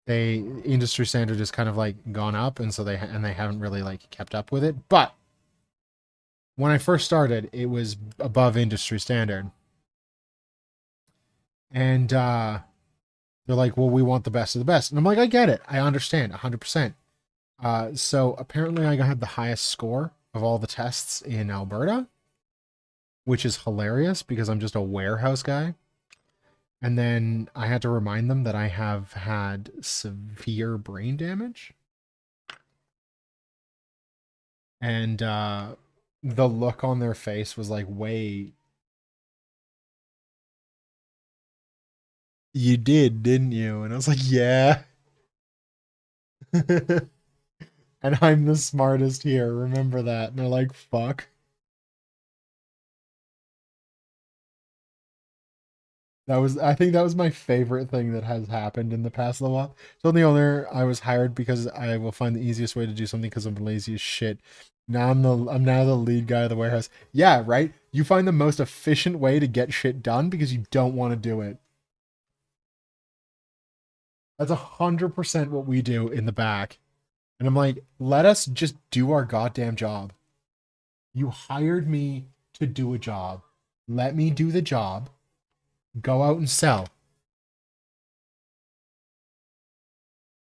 they industry standard has kind of like gone up, and so they haven't really like kept up with it. But when I first started, it was above industry standard, and they're like, "Well, we want the best of the best," and I'm like, "I get it, I understand, 100%." So apparently, I had the highest score of all the tests in Alberta, which is hilarious because I'm just a warehouse guy. And then I had to remind them that I have had severe brain damage. And the look on their face was like, wait, you did, didn't you? And I was like, yeah. And I'm the smartest here. Remember that. And they're like, fuck. I think that was my favorite thing that has happened in the past little while. So the owner, I was hired because I will find the easiest way to do something because I'm lazy as shit. I'm now the lead guy of the warehouse. Yeah, right. You find the most efficient way to get shit done because you don't want to do it. That's 100% what we do in the back. And I'm like, let us just do our goddamn job. You hired me to do a job. Let me do the job. Go out and sell.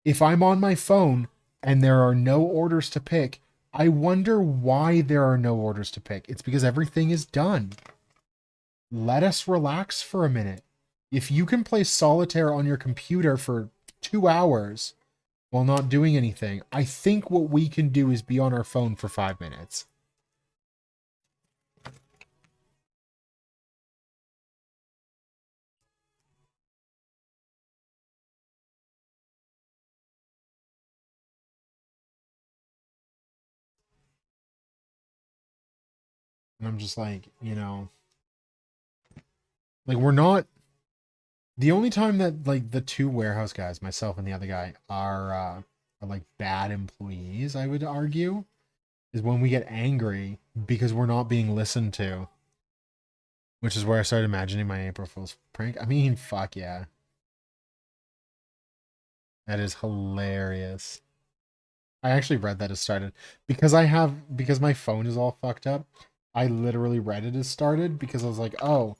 If I'm on my phone and there are no orders to pick, I wonder why there are no orders to pick. It's because everything is done. Let us relax for a minute. If you can play solitaire on your computer for 2 hours while not doing anything, I think what we can do is be on our phone for 5 minutes. And I'm just like, like we're not the only time that like the two warehouse guys, myself and the other guy, are like bad employees, I would argue, is when we get angry because we're not being listened to, which is where I started imagining my April Fool's prank. I mean, fuck yeah. That is hilarious. I actually read that it started because my phone is all fucked up. I literally read it as started because I was like, oh,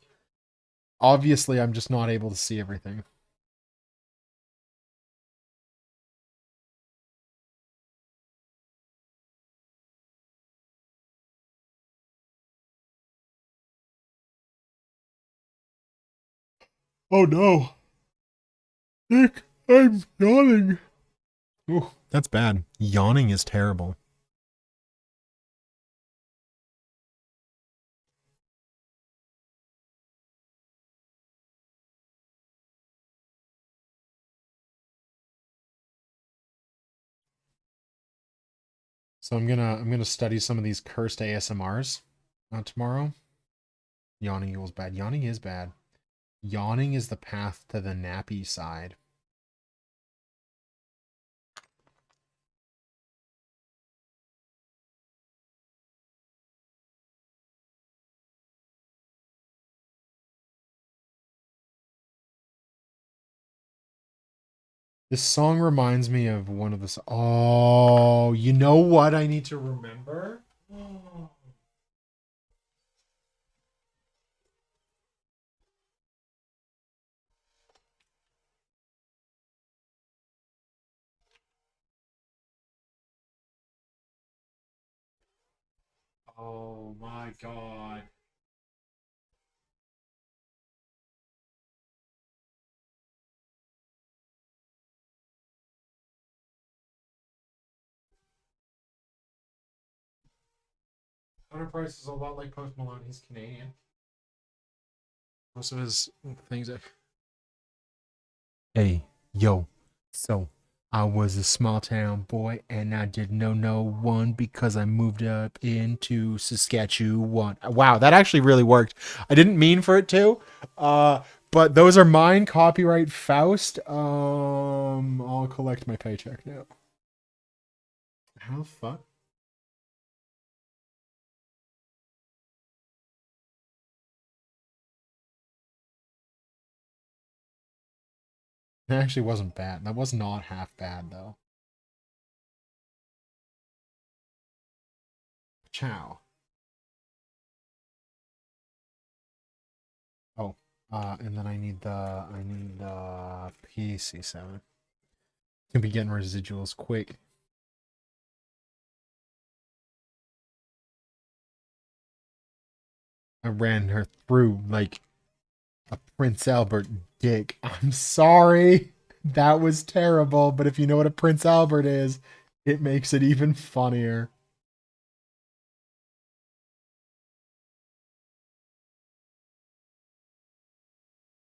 obviously I'm just not able to see everything. Oh no. Nick, I'm yawning. Ooh, that's bad. Yawning is terrible. So I'm gonna study some of these cursed ASMRs tomorrow. Yawning equals bad. Yawning is bad. Yawning is the path to the nappy side. This song reminds me of one of the. Oh, you know what I need to remember? Oh my god. Hunter Price is a lot like Post Malone. He's Canadian. Most of his things. Hey, yo. So, I was a small town boy and I didn't know no one because I moved up into Saskatchewan. Wow, that actually really worked. I didn't mean for it to. But those are mine. Copyright Faust. I'll collect my paycheck now. How the fuck? It actually wasn't bad. That was not half bad though. Ciao. Oh, and then I need the PC7. Gonna be getting residuals quick. I ran her through like a Prince Albert dick. I'm sorry. That was terrible, but if you know what a Prince Albert is, it makes it even funnier.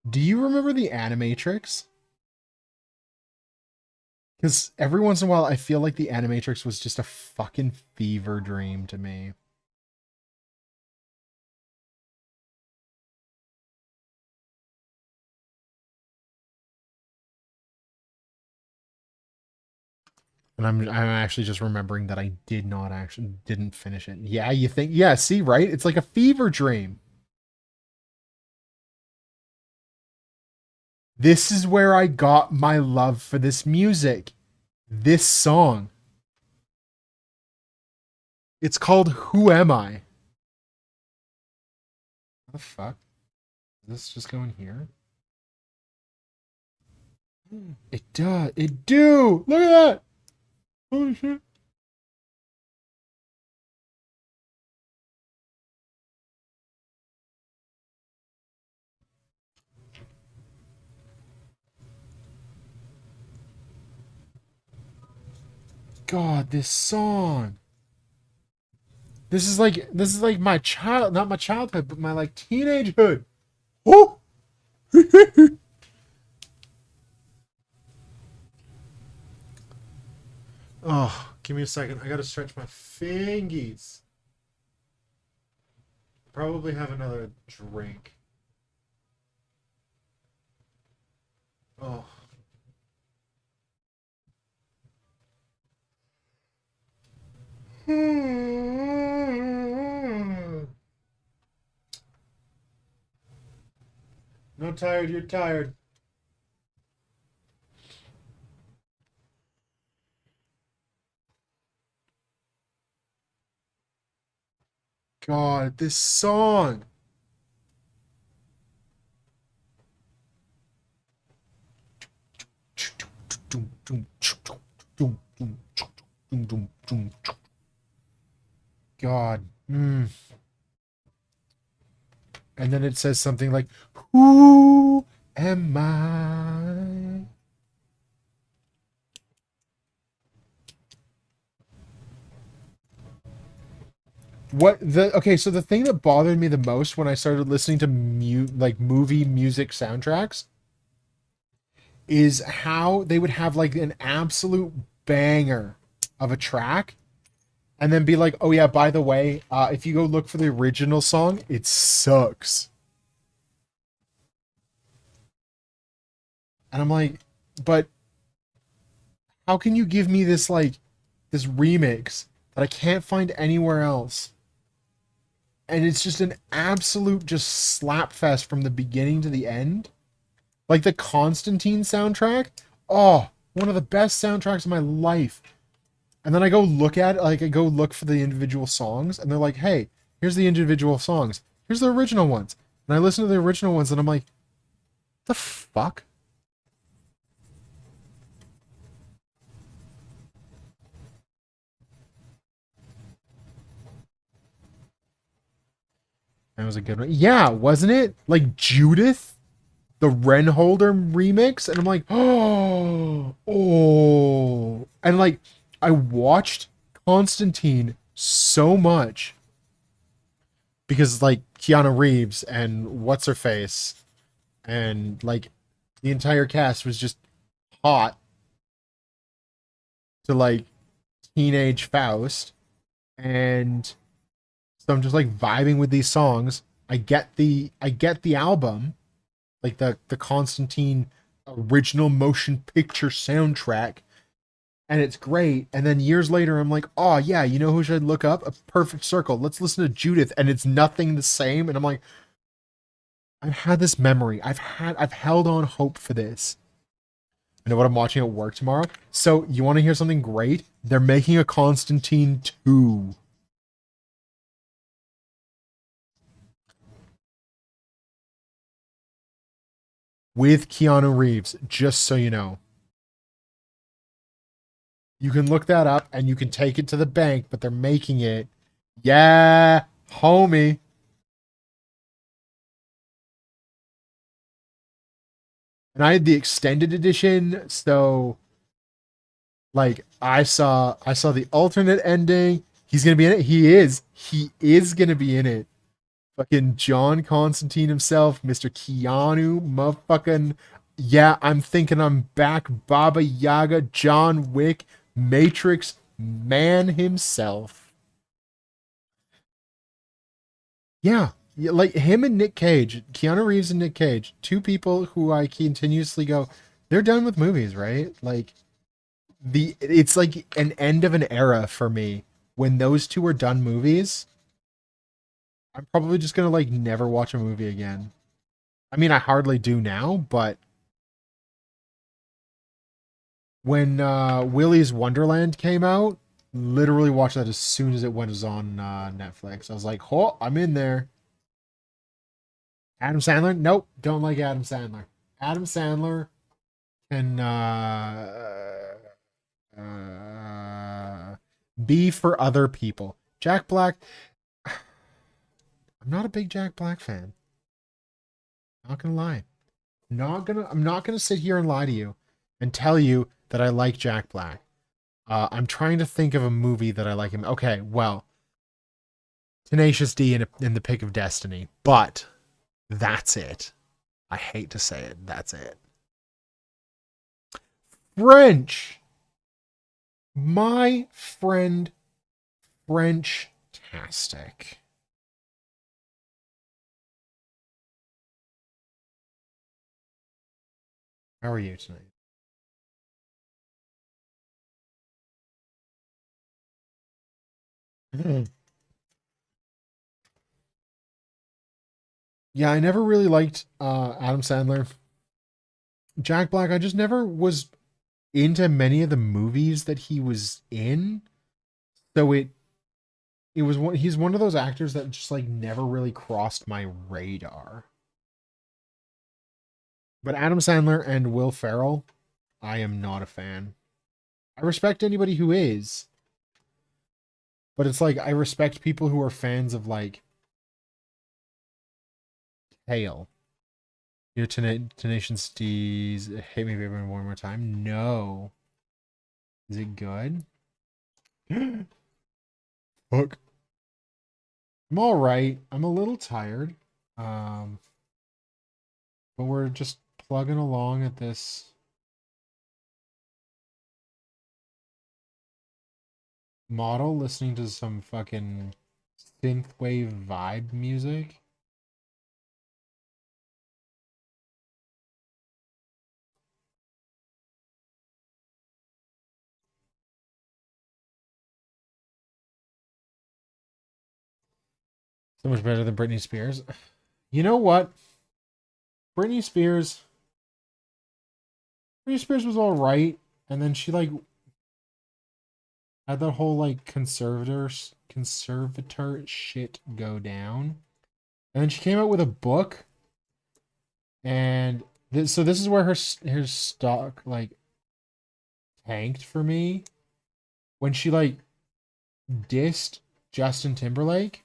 Do you remember the Animatrix? Because every once in a while, I feel like the Animatrix was just a fucking fever dream to me. And I'm actually just remembering that I didn't finish it. Yeah, you think? Yeah, see, right? It's like a fever dream. This is where I got my love for this music. This song. It's called Who Am I? What the fuck? Is this just going here? It does. It do. Look at that. Holy shit. God, this song. This is like my child, not my childhood, but my like teenagehood. Oh. Oh, give me a second. I gotta stretch my fingies. Probably have another drink. Oh. No tired, you're tired. God, this song. God. Mm. And then it says something like, "Who am I?" What the okay, so the thing that bothered me the most when I started listening to like movie music soundtracks is how they would have like an absolute banger of a track and then be like, "Oh yeah, by the way, if you go look for the original song, it sucks." And I'm like, "But how can you give me this like this remix that I can't find anywhere else?" And it's just an absolute just slap fest from the beginning to the end. Like the Constantine soundtrack. Oh, one of the best soundtracks of my life. And then I go look at it, like I go look for the individual songs, and they're like, "Hey, here's the individual songs. Here's the original ones." And I listen to the original ones, and I'm like, "The fuck?" That was a good one. Yeah, wasn't it? Like Judith, the Renholder remix, and I'm like, oh, and like I watched Constantine so much because like Keanu Reeves and what's her face and like the entire cast was just hot to like teenage Faust, and so I'm just like vibing with these songs. I get the album, like the Constantine original motion picture soundtrack, and it's great. And then years later, I'm like, oh yeah, you know who should I look up? A Perfect Circle. Let's listen to Judith, and it's nothing the same. And I'm like, I've had this memory. I've held on hope for this. I know what I'm watching at work tomorrow. So you want to hear something great? They're making a Constantine 2 with Keanu Reeves, just so you know. You can look that up and you can take it to the bank, but they're making it. Yeah, homie. And I had the extended edition, so like I saw the alternate ending. He's gonna be in it. He is gonna be in it. Fucking John Constantine himself, Mr. Keanu, motherfucking yeah. I'm thinking I'm back. Baba Yaga, John Wick, Matrix man himself. Yeah, yeah, like him and Nick Cage, Keanu Reeves and Nick Cage, two people who I continuously go, they're done with movies, right? Like it's like an end of an era for me. When those two are done movies, I'm probably just gonna like never watch a movie again. I mean, I hardly do now, but when Willy's Wonderland came out, literally watched that as soon as it was on Netflix. I was like, oh, I'm in there. Adam Sandler? Nope, don't like Adam Sandler. Adam Sandler can be for other people. Jack Black, I'm not a big Jack Black fan. Not gonna lie. I'm not gonna sit here and lie to you and tell you that I like Jack Black. I'm trying to think of a movie that I like him. Okay, well, Tenacious D in the Pick of Destiny, but that's it. I hate to say it. That's it. French. My friend French-tastic. How are you tonight? Yeah, I never really liked Adam Sandler. Jack Black, I just never was into many of the movies that he was in. So it was one he's one of those actors that just like never really crossed my radar. But Adam Sandler and Will Ferrell, I am not a fan. I respect anybody who is, but it's like I respect people who are fans of like Hale. Your Tenacious D's Hate Me Baby one more time. No. Is it good? Fuck. I'm all right. I'm a little tired. Um, but we're just plugging along at this model, listening to some fucking synthwave vibe music. So much better than Britney Spears. You know what? Britney Spears. Britney Spears was all right, and then she like had that whole like conservator shit go down, and then she came out with a book, and so this is where her stock like tanked for me when she like dissed Justin Timberlake.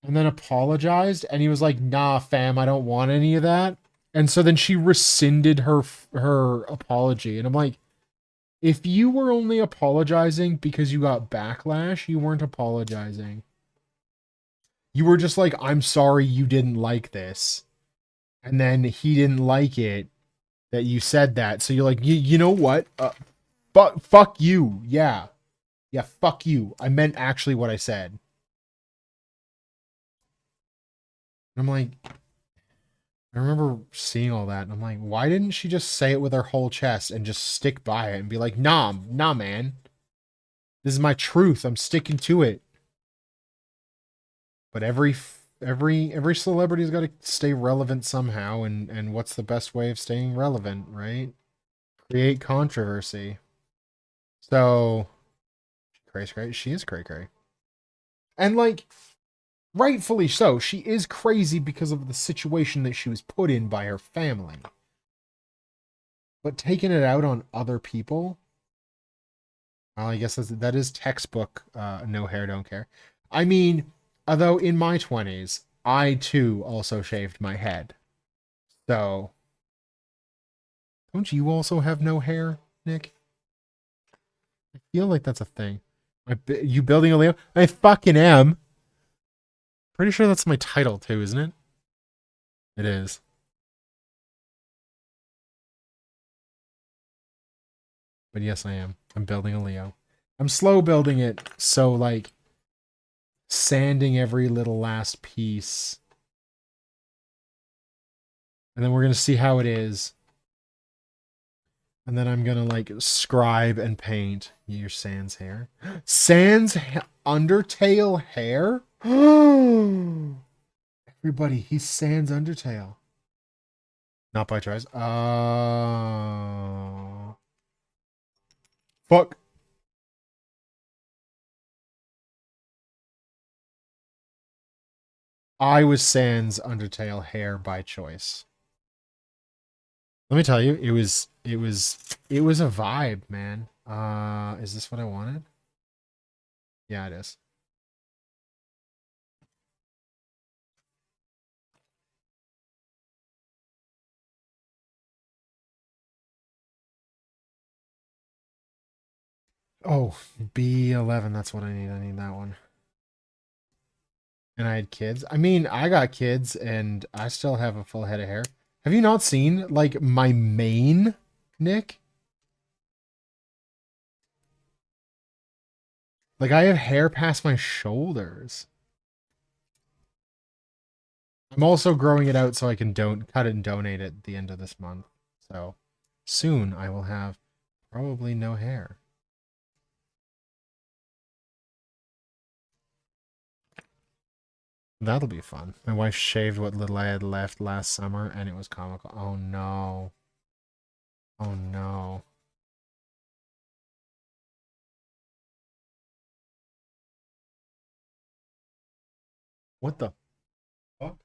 and then apologized, and he was like, "Nah, fam, I don't want any of that." And so then she rescinded her apology, and I'm like, if you were only apologizing because you got backlash, you weren't apologizing. You were just like, "I'm sorry you didn't like this," and then he didn't like it that you said that, so you're like, you know what? Fuck you, yeah, yeah, fuck you. I meant actually what I said. And I'm like, I remember seeing all that, and I'm like, why didn't she just say it with her whole chest and just stick by it and be like, nah, nah, man, this is my truth. I'm sticking to it. But every celebrity's got to stay relevant somehow, and what's the best way of staying relevant, right? Create controversy. So, crazy, crazy. She is cray cray, and like rightfully so. She is crazy because of the situation that she was put in by her family. But taking it out on other people, well, I guess that is textbook. No hair, don't care. I mean, although in my 20s, I too also shaved my head. So, don't you also have no hair, Nick? I feel like that's a thing. You building a Leo? I fucking am. Pretty sure that's my title too, isn't it? It is. But yes, I am. I'm building a Leo. I'm slow building it, so like sanding every little last piece. And then we're going to see how it is. And then I'm going to like scribe and paint your Sans hair. Sans Undertale hair? Everybody, he's Sans Undertale. Not by choice. Fuck. I was Sans Undertale hair by choice. Let me tell you, it was a vibe, man. Is this what I wanted? Yeah, it is. Oh, B11, that's what I need. I need that one. And I had kids. I mean, I got kids and I still have a full head of hair. Have you not seen like my mane, Nick? Like I have hair past my shoulders. I'm also growing it out so I can don't cut it and donate it at the end of this month. So soon I will have probably no hair. That'll be fun. My wife shaved what little I had left last summer and it was comical. Oh no. Oh no. What the fuck?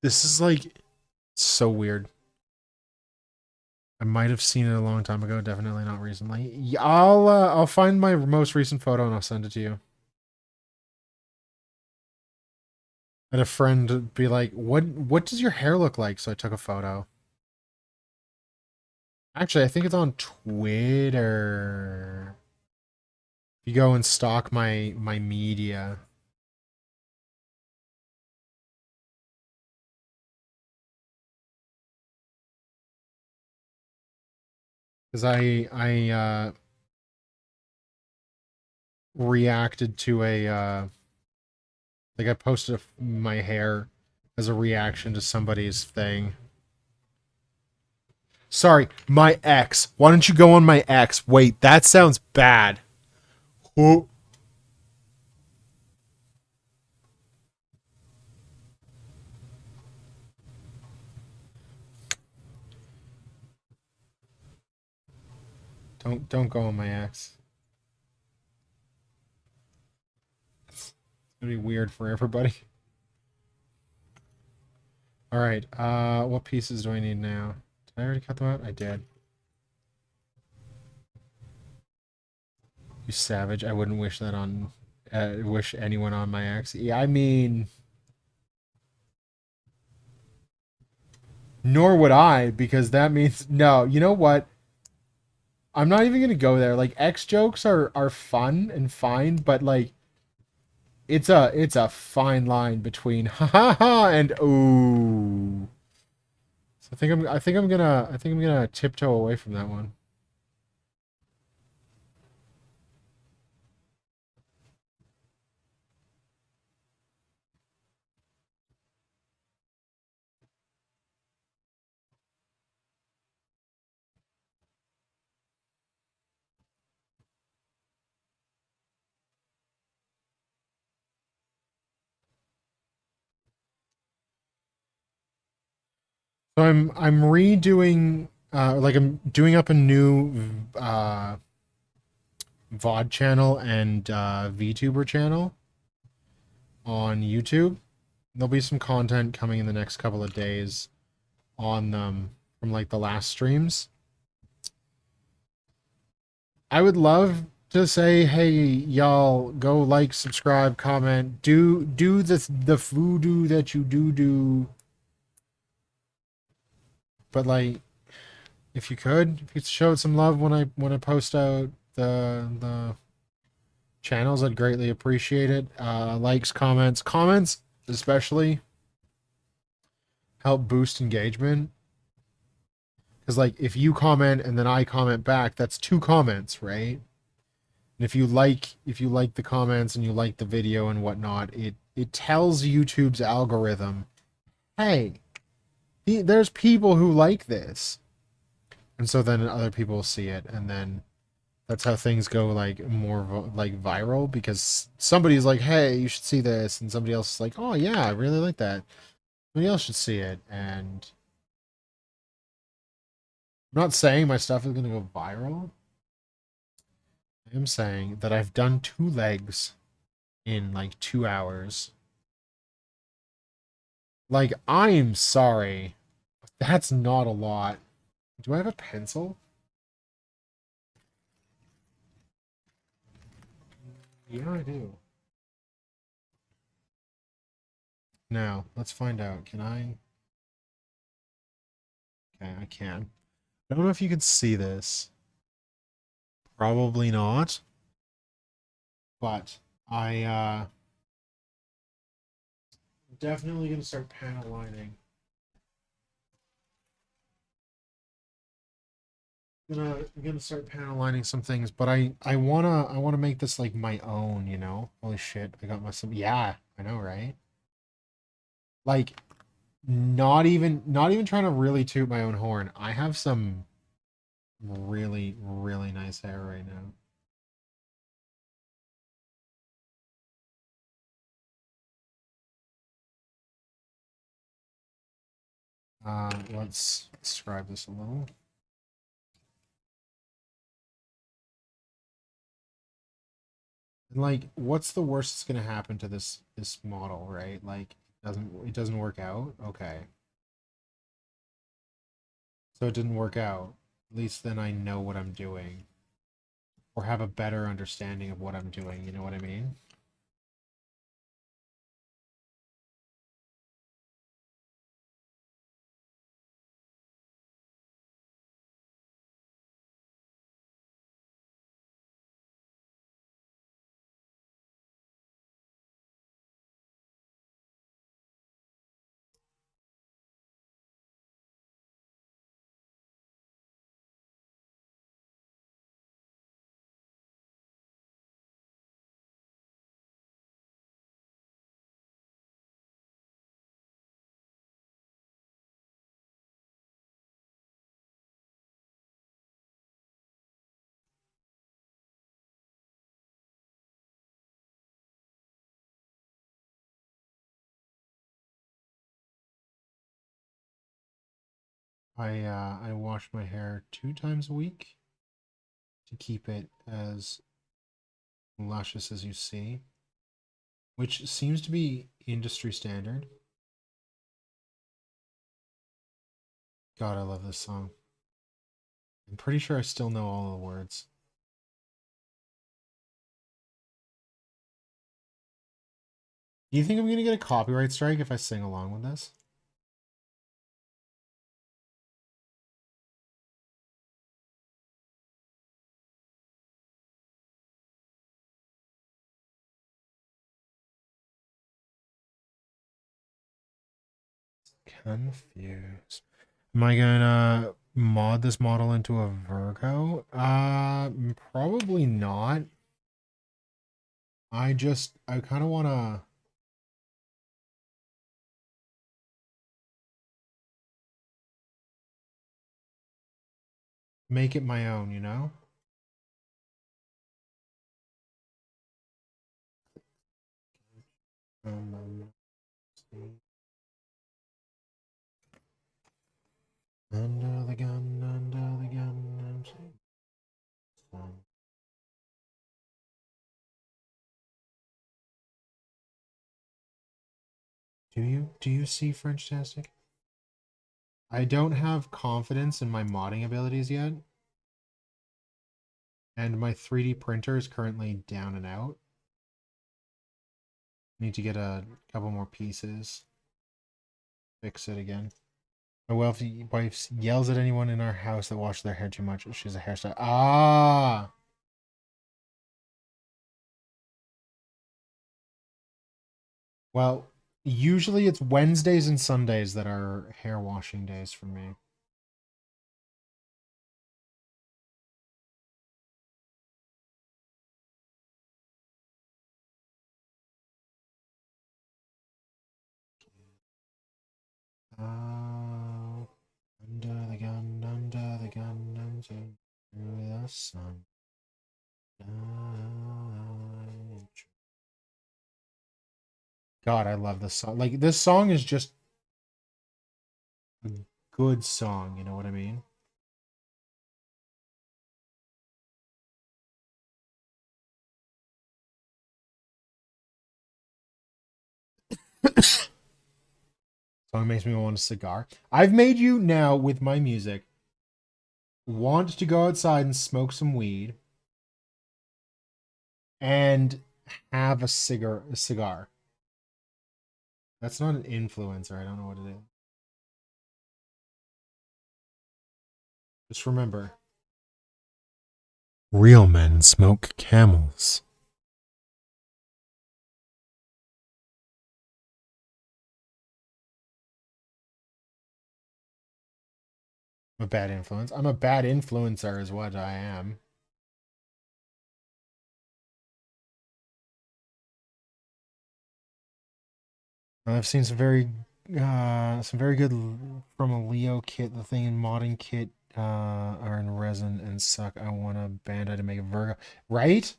This is like so weird. I might have seen it a long time ago, definitely not recently. I'll find my most recent photo and I'll send it to you. I had a friend be like, "What does your hair look like?" So I took a photo. Actually, I think it's on Twitter. You go and stalk my media. Because I reacted to a like I posted my hair as a reaction to somebody's thing. Sorry, my ex. Why don't you go on my ex? Wait, that sounds bad. Oh, don't go on my ex. It's gonna be weird for everybody. All right. What pieces do I need now? Did I already cut them out? I did. You savage. I wouldn't wish that on... wish anyone on my ex. Yeah, I mean... Nor would I, because that means... No, you know what? I'm not even gonna go there. Like, ex jokes are fun and fine, but like... It's a fine line between ha ha ha and ooh. So I think I'm gonna tiptoe away from that one. So I'm redoing like I'm doing up a new VOD channel and VTuber channel on YouTube. There'll be some content coming in the next couple of days on them from like the last streams. I would love to say, hey, y'all, go like, subscribe, comment, do the voodoo that you do. But like, if you could show some love when I post out the channels, I'd greatly appreciate it. Likes, comments especially help boost engagement. Because like, if you comment and then I comment back, that's two comments, right? And if you like the comments and you like the video and whatnot, it tells YouTube's algorithm, hey, there's people who like this, and so then other people see it, and then that's how things go like more like viral, because somebody's like, hey, you should see this, and somebody else is like, oh yeah, I really like that. Somebody else should see it, and I'm not saying my stuff is gonna go viral. I am saying that I've done 2 legs in like 2 hours. Like, I'm sorry. That's not a lot. Do I have a pencil? Yeah, I do. Now, let's find out. Can I? Okay, I can. I don't know if you can see this. Probably not. But I definitely gonna start panel lining. I'm gonna start panel lining some things, but I wanna make this like my own, you know? Holy shit, I got myself, yeah, I know, right? Like, not even trying to really toot my own horn. I have some really, really nice hair right now. Let's describe this a little. And like, what's the worst that's gonna happen to this model, right? Like, it doesn't work out. Okay, so it didn't work out. At least then I know what I'm doing, or have a better understanding of what I'm doing. You know what I mean? I wash my hair 2 times a week to keep it as luscious as you see, which seems to be industry standard. God, I love this song. I'm pretty sure I still know all the words. Do you think I'm gonna get a copyright strike if I sing along with this? Confused. Am I gonna mod this model into a Virgo? Probably not. I kind of want to make it my own, you know? Under the gun, under the gun. Do you see French-tastic? I don't have confidence in my modding abilities yet. And my 3D printer is currently down and out. Need to get a couple more pieces. Fix it again. My wife yells at anyone in our house that washes their hair too much. She's a hairstylist. Ah! Well, usually it's Wednesdays and Sundays that are hair washing days for me. Under the gun, under the gun, under the sun. God, I love this song. Like, this song is just a good song, you know what I mean? Song makes me want a cigar. I've made you now, with my music, want to go outside and smoke some weed and have a cigar. That's not an influencer. I don't know what it is. Just remember, real men smoke camels. I'm a bad influence. I'm a bad influencer is what I am. I've seen some very good from a Leo kit. The thing in modding kit are in resin and suck. I want a Bandai to make a Virgo. Right?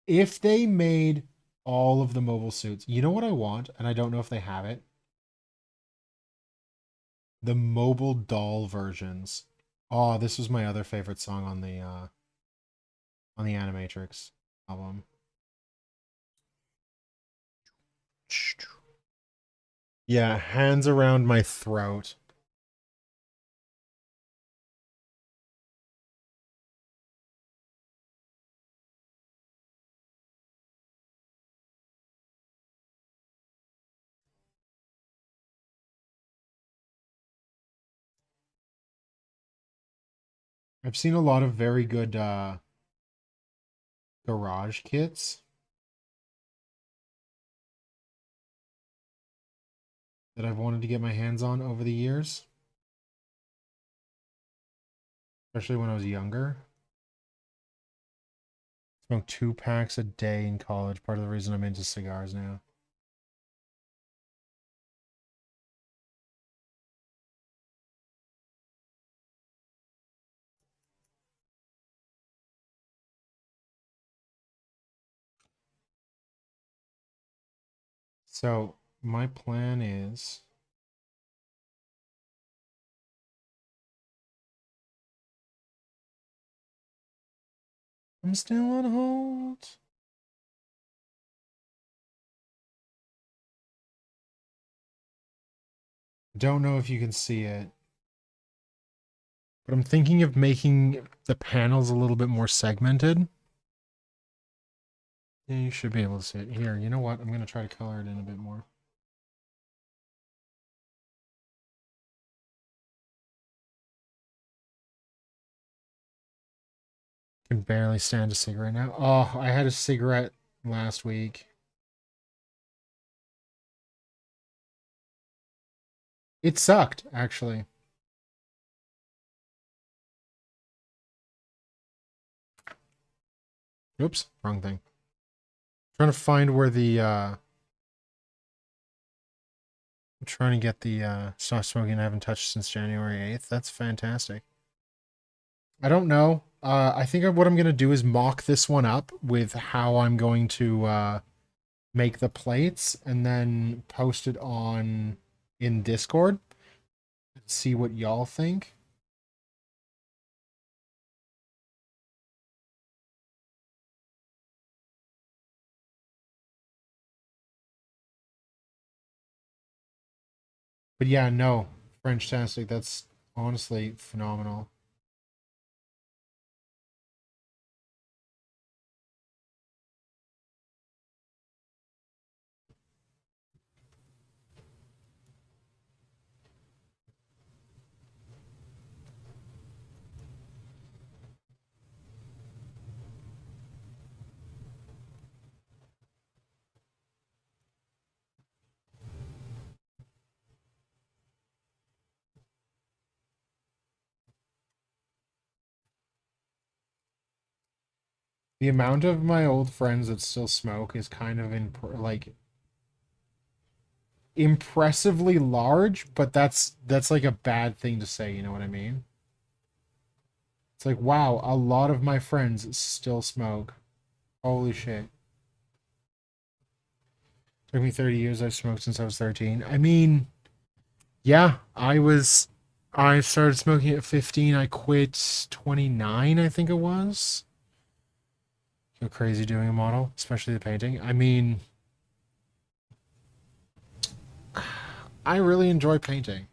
If they made all of the mobile suits, you know what I want, and I don't know if they have it. The mobile doll versions. Oh, this was my other favorite song on the Animatrix album. Yeah, hands around my throat. I've seen a lot of very good garage kits that I've wanted to get my hands on over the years, especially when I was younger. Smoked 2 packs a day in college. Part of the reason I'm into cigars now. So my plan is I'm still on hold. Don't know if you can see it. But I'm thinking of making the panels a little bit more segmented. Yeah, you should be able to see it. Here, you know what? I'm going to try to color it in a bit more. Can barely stand a cigarette now. Oh, I had a cigarette last week. It sucked, actually. Oops, wrong thing. Trying to find where the I'm trying to get the stop smoking I haven't touched since January 8th. That's fantastic. I don't know. I think what I'm going to do is mock this one up with how I'm going to make the plates and then post it on in Discord. See what y'all think. But yeah, no, French tastic. That's honestly phenomenal. The amount of my old friends that still smoke is kind of like impressively large, but that's like a bad thing to say, you know what I mean? It's like, wow, a lot of my friends still smoke. Holy shit. Took me 30 years. I've smoked since I was 13. I mean, yeah, I started smoking at 15. I quit 29, I think it was. Go crazy doing a model, especially the painting. I mean, I really enjoy painting.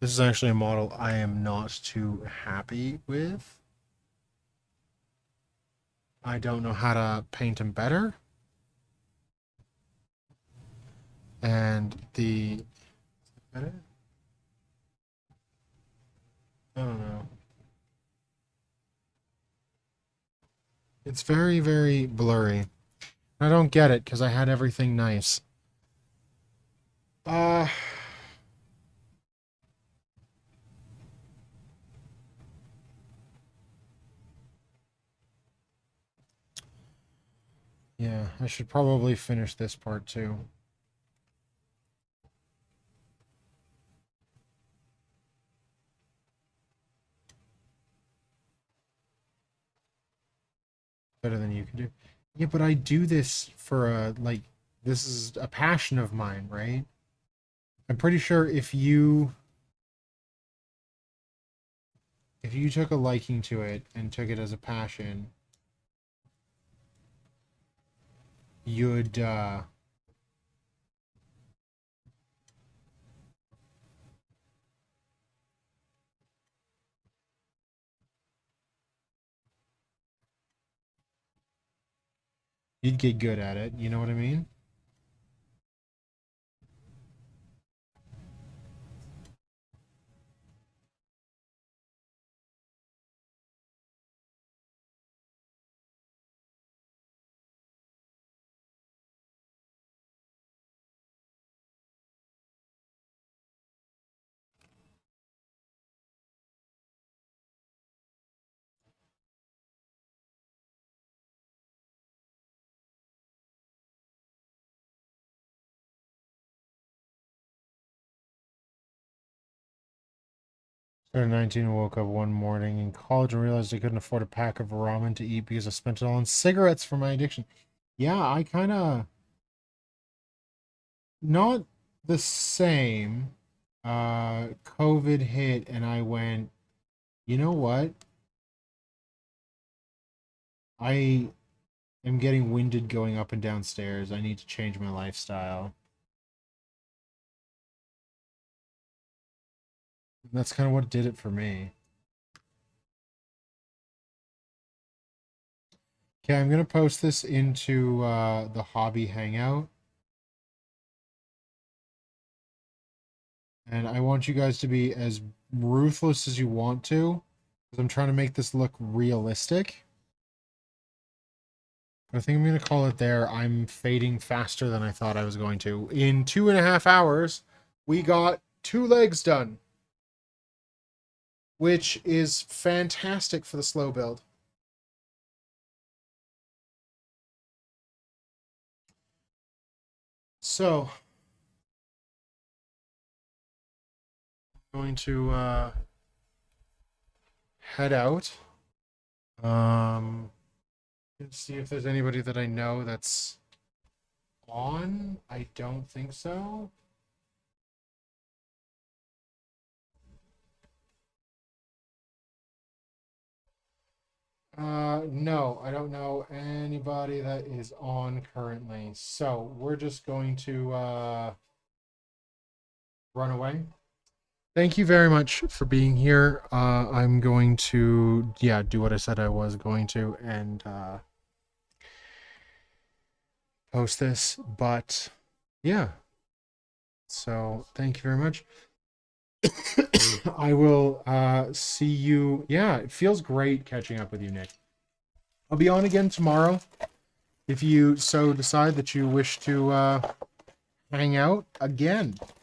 This is actually a model I am not too happy with. I don't know how to paint him better. And the better? I don't know. It's very, very blurry. I don't get it because I had everything nice. Uh, yeah, I should probably finish this part too. Better than you can do. Yeah, but I do this for this is a passion of mine, right? I'm pretty sure if you took a liking to it and took it as a passion, you'd you'd get good at it, you know what I mean? Started 19 and woke up one morning in college and realized I couldn't afford a pack of ramen to eat because I spent it all on cigarettes for my addiction. Yeah, I kind of not the same. COVID hit and I went, you know what? I am getting winded going up and down stairs. I need to change my lifestyle. And that's kind of what did it for me. Okay, I'm going to post this into the hobby hangout. And I want you guys to be as ruthless as you want to, because I'm trying to make this look realistic. I think I'm going to call it there. I'm fading faster than I thought I was going to. In 2.5 hours, we got 2 legs done, which is fantastic for the slow build. So, I'm going to head out. Let's see if there's anybody that I know that's on. I don't think so. No, I don't know anybody that is on currently. So we're just going to run away. Thank you very much for being here. I'm going to, yeah, do what I said I was going to and post this. But yeah, so thank you very much. I will see you. Yeah, it feels great catching up with you, Nick. I'll be on again tomorrow. If you so decide that you wish to hang out again.